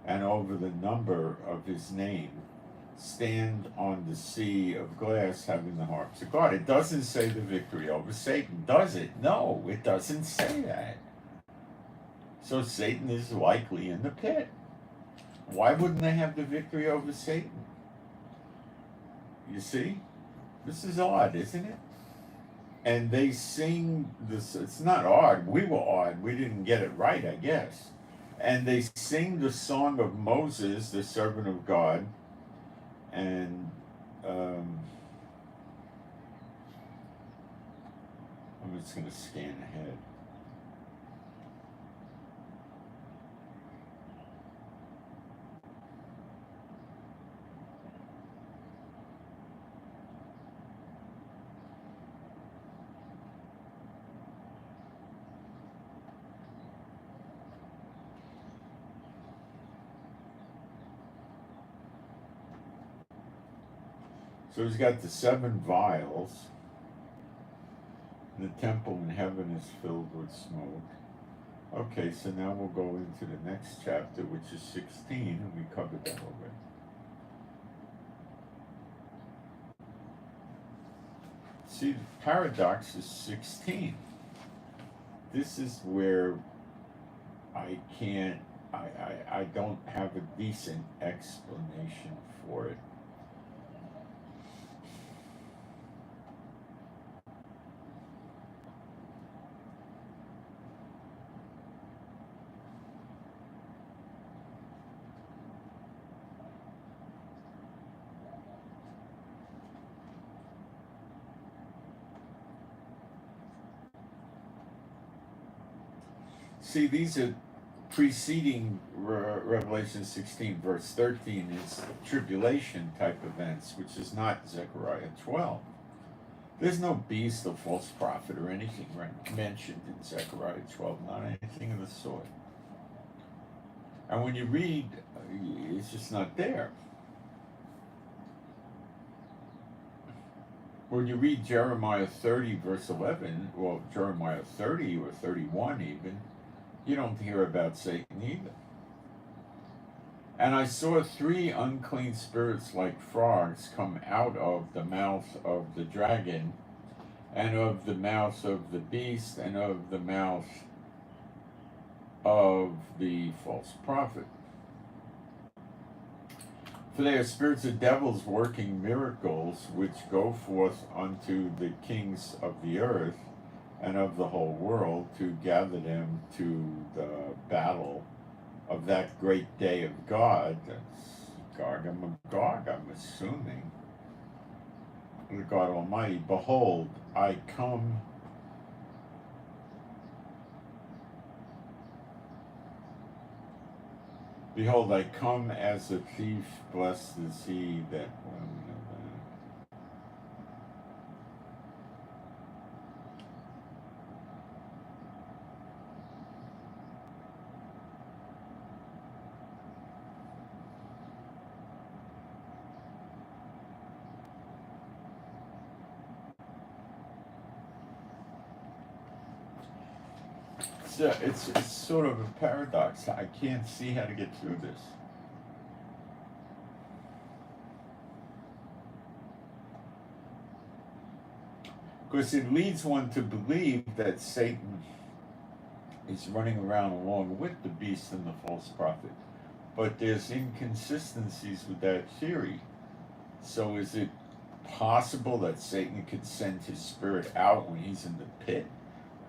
and over the number of his name, stand on the sea of glass having the harps of God. It doesn't say the victory over Satan, does it? No, it doesn't say that. So Satan is likely in the pit. Why wouldn't they have the victory over Satan? You see? This is odd, isn't it? And they sing this, it's not odd, we were odd, we didn't get it right, I guess. And they sing the song of Moses, the servant of God, and I'm just going to scan ahead. So he's got the 7 vials. The temple in heaven is filled with smoke. Okay, so now we'll go into the next chapter, which is 16, and we covered that already. See, the paradox is 16. This is where I don't have a decent explanation for it. See, these are preceding Revelation 16, verse 13 is tribulation type events, which is not Zechariah 12. There's no beast or false prophet or anything mentioned in Zechariah 12, not anything of the sort. And when you read, it's just not there. When you read Jeremiah 30, verse 11, or Jeremiah 30 or 31 even, you don't hear about Satan either. And I saw 3 unclean spirits like frogs come out of the mouth of the dragon, and of the mouth of the beast, and of the mouth of the false prophet. For they are spirits of devils working miracles, which go forth unto the kings of the earth and of the whole world, to gather them to the battle of that great day of God. That's Gog and Magog, I'm assuming. The God Almighty. Behold, I come. Behold, I come as a thief. Blessed is he that. It's sort of a paradox. I can't see how to get through this. Because it leads one to believe that Satan is running around along with the beast and the false prophet. But there's inconsistencies with that theory. So is it possible that Satan could send his spirit out when he's in the pit?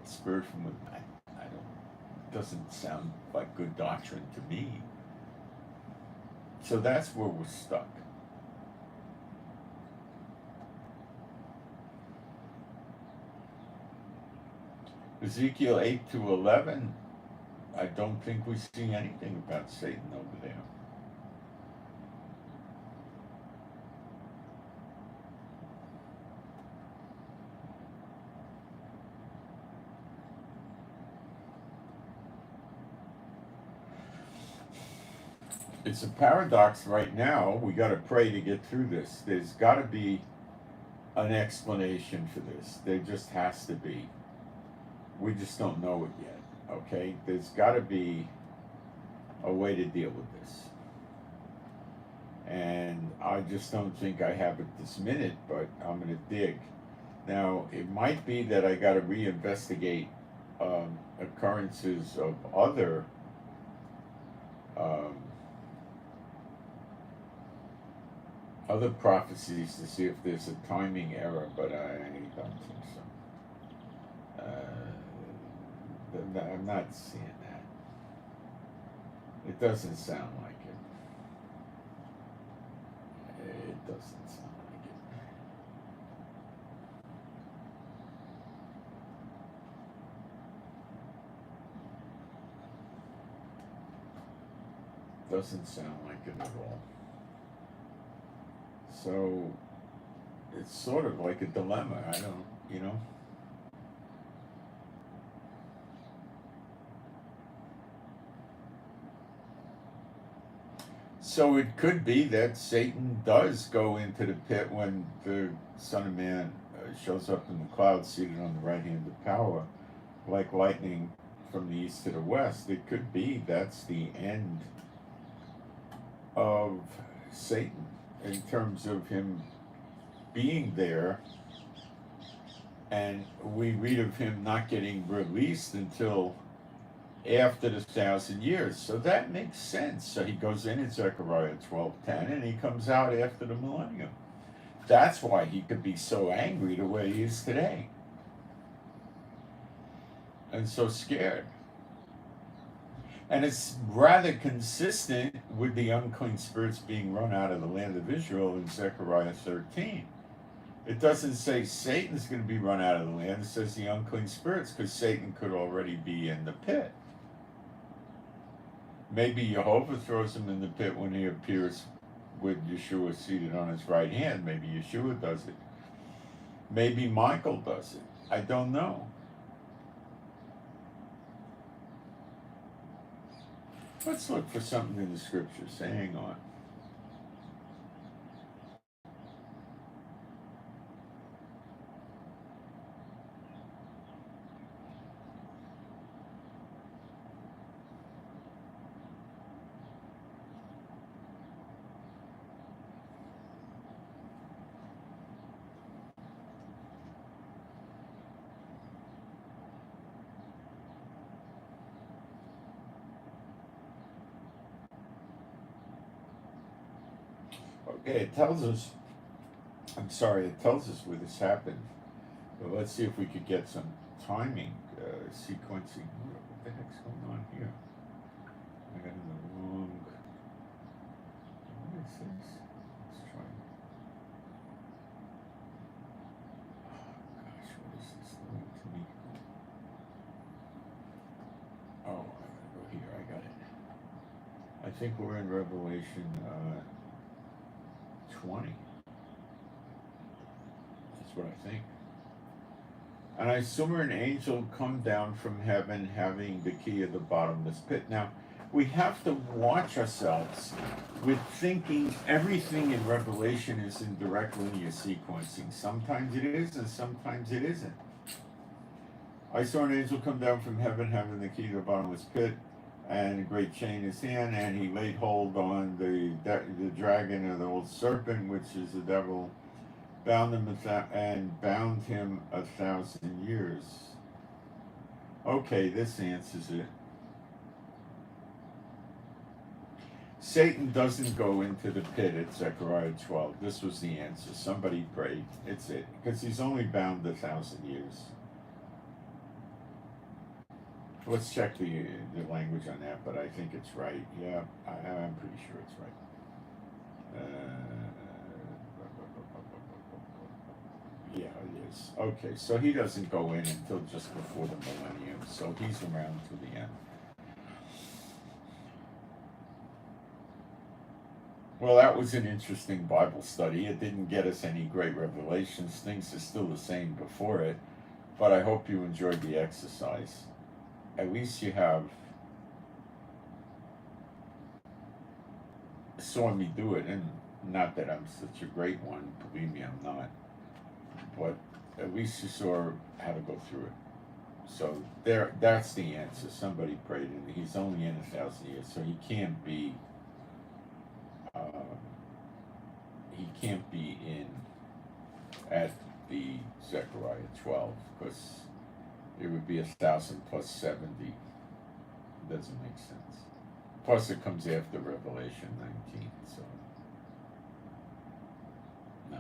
A spirit from the... doesn't sound like good doctrine to me. So that's where we're stuck. Ezekiel 8 to 11, I don't think we see anything about Satan over there. It's a paradox right now. We got to pray to get through this. There's got to be an explanation for this. There just has to be. We just don't know it yet, okay? There's got to be a way to deal with this. And I just don't think I have it this minute, but I'm going to dig. Now, it might be that I got to reinvestigate occurrences of other other prophecies to see if there's a timing error, but I don't think so. I'm not seeing that. It doesn't sound like it. It doesn't sound like it. Doesn't sound like it at all. So it's sort of like a dilemma. I don't, you know. So it could be that Satan does go into the pit when the Son of Man shows up in the clouds, seated on the right hand of power, like lightning from the east to the west. It could be that's the end of Satan in terms of him being there, and we read of him not getting released until after the 1,000 years. So that makes sense. So he goes in Zechariah 12:10, and he comes out after the millennium. That's why he could be so angry the way he is today, and so scared. And it's rather consistent with the unclean spirits being run out of the land of Israel in Zechariah 13. It doesn't say Satan's going to be run out of the land. It says the unclean spirits, because Satan could already be in the pit. Maybe Jehovah throws him in the pit when he appears with Yeshua seated on his right hand. Maybe Yeshua does it. Maybe Michael does it. I don't know. Let's look for something in the scriptures. Hang on. Okay, it tells us, it tells us where this happened. But let's see if we could get some timing, sequencing. What the heck's going on here? I got in the wrong. What is this? Let's try. Oh gosh, what is this doing to me? Oh, I gotta go here. I got it. I think we're in Revelation 20. That's what I think. And I saw an angel come down from heaven having the key of the bottomless pit. Now, we have to watch ourselves with thinking everything in Revelation is in direct linear sequencing. Sometimes it is, and sometimes it isn't. I saw an angel come down from heaven having the key of the bottomless pit and a great chain in his hand, and he laid hold on the dragon or the old serpent, which is the devil, bound him and bound him 1,000 years. Okay, this answers it. Satan doesn't go into the pit at Zechariah 12. This was the answer. Somebody prayed. It's it. Because he's only bound 1,000 years. Let's check the language on that, but I think it's right. Yeah, I'm pretty sure it's right. Yeah, it is. Okay, so he doesn't go in until just before the millennium, so he's around to the end. Well, that was an interesting Bible study. It didn't get us any great revelations. Things are still the same before it, but I hope you enjoyed the exercise. At least you have saw me do it, and not that I'm such a great one. Believe me, I'm not. but at least you saw how to go through it. So that's the answer. Somebody prayed, and he's only in 1,000 years, so he can't be. He can't be in at the Zechariah 12 because it would be 1,000 plus 70. It doesn't make sense. Plus, it comes after Revelation 19, so no.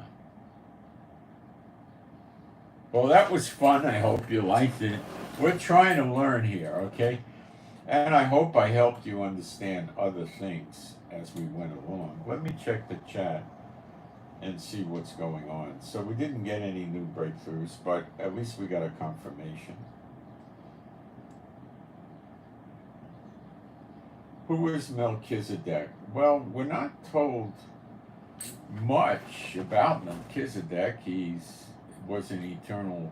Well, that was fun. I hope you liked it. We're trying to learn here, okay? And I hope I helped you understand other things as we went along. Let me check the chat and see what's going on. So we didn't get any new breakthroughs, but at least we got a confirmation. Who is Melchizedek? Well, we're not told much about Melchizedek. He was an eternal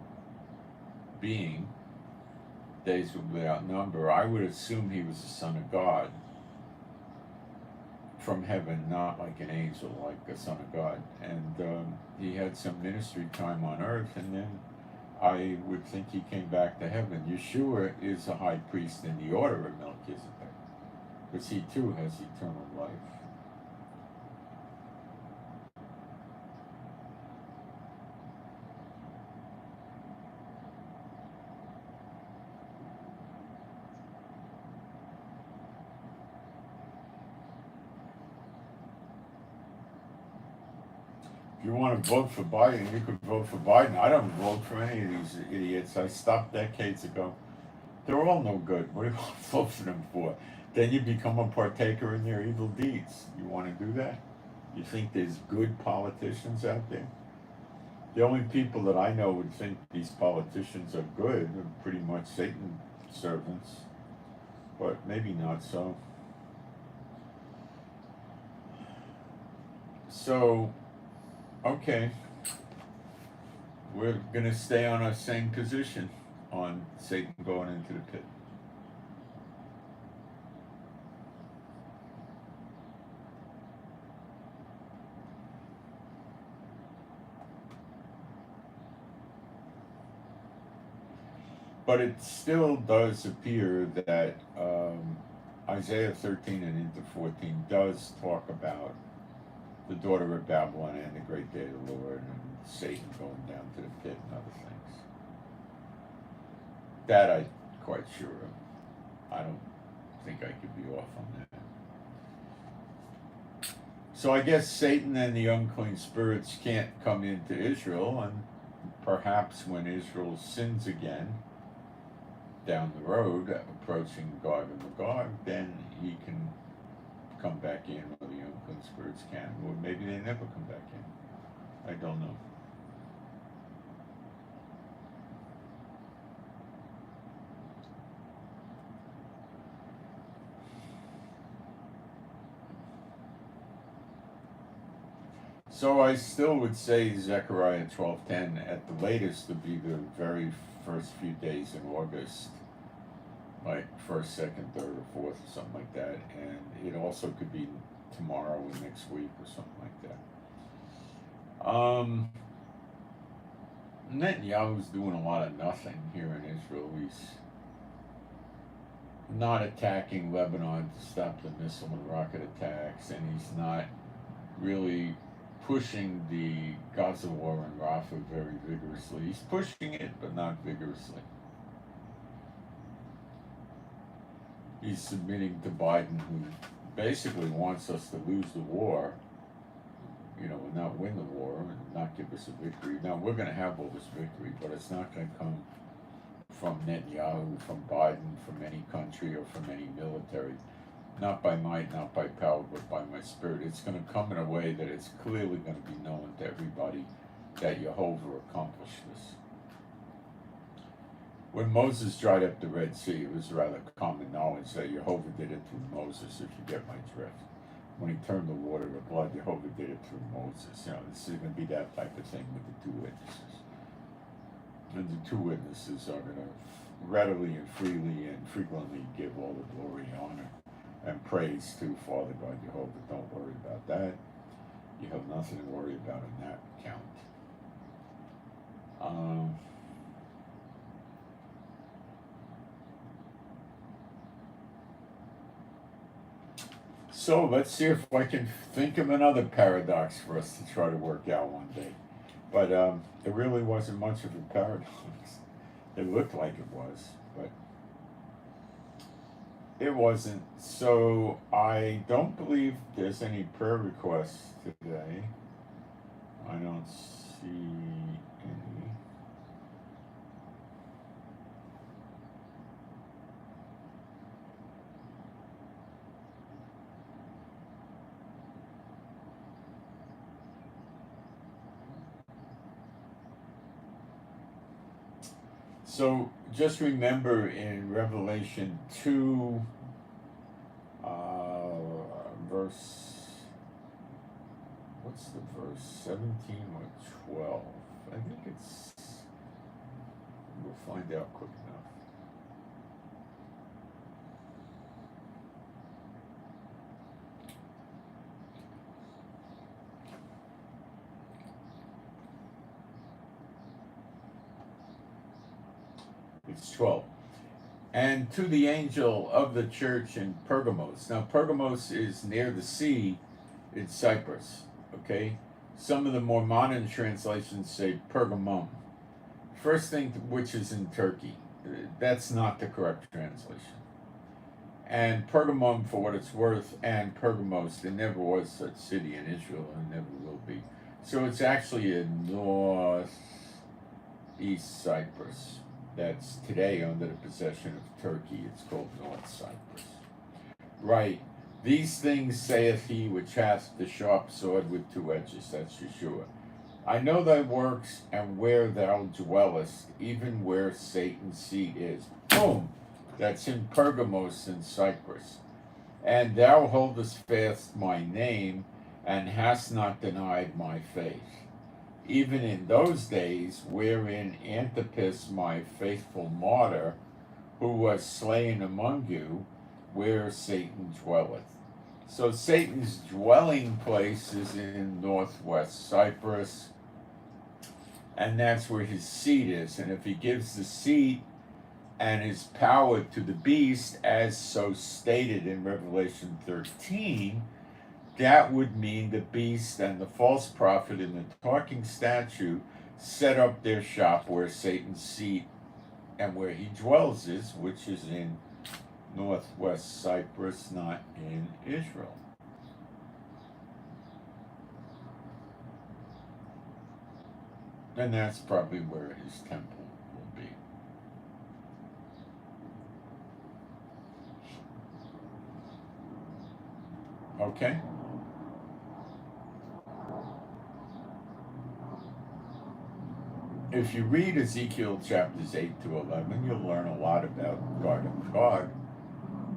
being, days without number. I would assume he was the son of God from heaven, not like an angel, like a son of God. And he had some ministry time on earth, and then I would think he came back to heaven. Yeshua is a high priest in the order of Melchizedek, because he too has eternal life. If you want to vote for Biden, you could vote for Biden. I don't vote for any of these idiots. I stopped decades ago. They're all no good. What do you want to vote for them for? Then you become a partaker in their evil deeds. You want to do that? You think there's good politicians out there? The only people that I know would think these politicians are good are pretty much Satan servants, but maybe not so. So, okay, we're going to stay on our same position on Satan going into the pit. But it still does appear that Isaiah 13 and into 14 does talk about the daughter of Babylon and the great day of the Lord and Satan going down to the pit and other things. That I'm quite sure of. I don't think I could be off on that. So I guess Satan and the unclean spirits can't come into Israel, and perhaps when Israel sins again down the road, approaching Gog and Magog, then he can come back in, or the unclean spirits can, or maybe they never come back in. I don't know. So I still would say Zechariah 12:10 at the latest would be the very first few days in August, like first, second, third, or fourth, or something like that. And it also could be tomorrow or next week or something like that. Netanyahu's doing a lot of nothing here in Israel. He's not attacking Lebanon to stop the missile and rocket attacks, and he's not really pushing the Gaza war in Rafah very vigorously. He's pushing it, but not vigorously. He's submitting to Biden, who basically wants us to lose the war, you know, and not win the war and not give us a victory. Now, we're going to have all this victory, but it's not going to come from Netanyahu, from Biden, from any country, or from any military. Not by might, not by power, but by my spirit. It's going to come in a way that it's clearly going to be known to everybody that Jehovah accomplished this. When Moses dried up the Red Sea, it was rather common knowledge that Jehovah did it through Moses, if you get my drift. When he turned the water to blood, Jehovah did it through Moses. You know, this is going to be that type of thing with the two witnesses. And the two witnesses are going to readily and freely and frequently give all the glory, honor, and praise to Father God Jehovah. Don't worry about that. You have nothing to worry about in that count. Um, so let's see if I can think of another paradox for us to try to work out one day. But it really wasn't much of a paradox. It looked like it was, but it wasn't. So I don't believe there's any prayer requests today. I don't see any. So just remember in Revelation 2, verse, what's the verse? 17 or 12? I think it's, we'll find out quick enough. It's 12. And to the angel of the church in Pergamos. Now, Pergamos is near the sea in Cyprus, okay? Some of the more modern translations say Pergamum. First thing, which is in Turkey. That's not the correct translation. And Pergamum, for what it's worth, and Pergamos, there never was such city in Israel and never will be. So it's actually in northeast Cyprus. That's today under the possession of Turkey. It's called North Cyprus. Right. These things saith he which hath the sharp sword with two edges. That's Yeshua. I know thy works and where thou dwellest, even where Satan's seat is. Boom! That's in Pergamos in Cyprus. And thou holdest fast my name, and hast not denied my faith. Even in those days, wherein Antipas, my faithful martyr, who was slain among you, where Satan dwelleth. So Satan's dwelling place is in northwest Cyprus, and that's where his seat is. And if he gives the seat and his power to the beast, as so stated in Revelation 13, that would mean the beast and the false prophet in the talking statue set up their shop where Satan's seat and where he dwells is, which is in northwest Cyprus, not in Israel. And that's probably where his temple will be. Okay? If you read Ezekiel chapters 8 to 11, you'll learn a lot about God,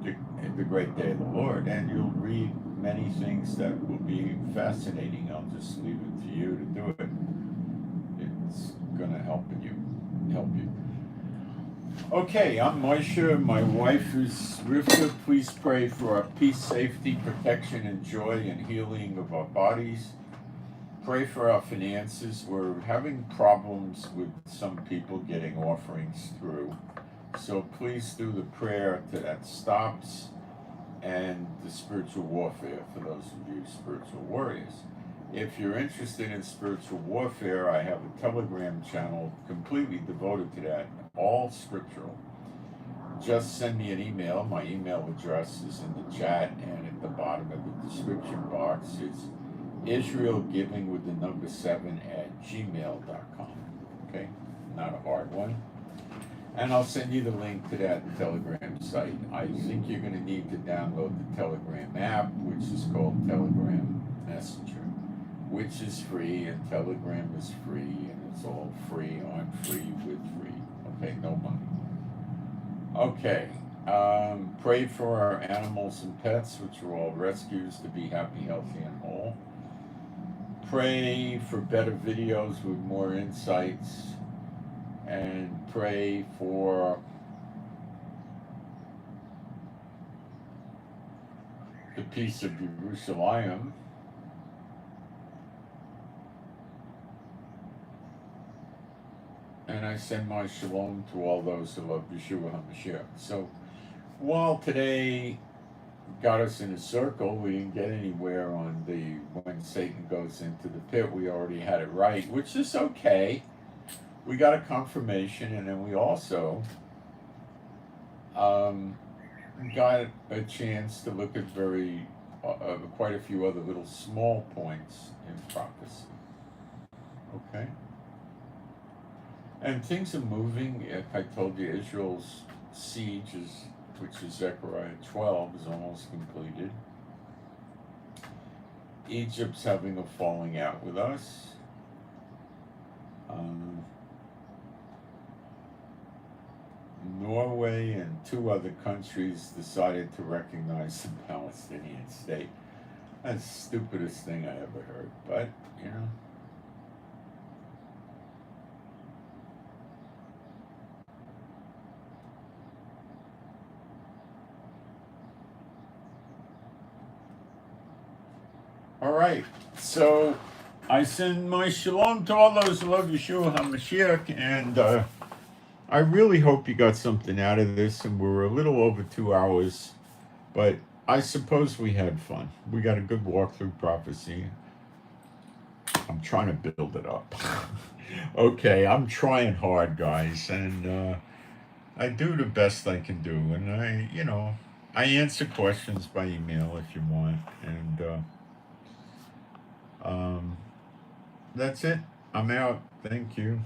the great day of the Lord, and you'll read many things that will be fascinating. I'll just leave it to you to do it. It's going to help you. Okay, I'm Moshe. My wife is Rivka. Please pray for our peace, safety, protection, and joy and healing of our bodies. Pray for our finances. We're having problems with some people getting offerings through. So please do the prayer that stops, and the spiritual warfare for those of you spiritual warriors. If you're interested in spiritual warfare, I have a Telegram channel completely devoted to that, all scriptural. Just send me an email. My email address is in the chat, and at the bottom of the description box is israelgiving with the number 7 at gmail.com. Okay? Not a hard one. And I'll send you the link to that Telegram site. I think you're going to need to download the Telegram app, which is called Telegram Messenger, which is free, and Telegram is free, and it's all free, on free, with free. Okay, no money. Okay, pray for our animals and pets, which are all rescues, to be happy, healthy, and whole. Pray for better videos with more insights, and pray for the peace of Jerusalem. and I send my shalom to all those who love Yeshua HaMashiach. So, while today got us in a circle, we didn't get anywhere on the when Satan goes into the pit. We already had it right, which is okay. We got a confirmation, and then we also got a chance to look at quite a few other little small points in prophecy. Okay? And things are moving. I told you Israel's siege which is Zechariah 12, is almost completed. Egypt's having a falling out with us. Norway and 2 other countries decided to recognize the Palestinian state. That's the stupidest thing I ever heard, but, you know. All right, so I send my shalom to all those who love Yeshua HaMashiach, and I really hope you got something out of this, and we're a little over 2 hours, but I suppose we had fun. We got a good walk through prophecy. I'm trying to build it up. Okay, I'm trying hard, guys, and I do the best I can do, and I answer questions by email if you want, and that's it. I'm out. Thank you.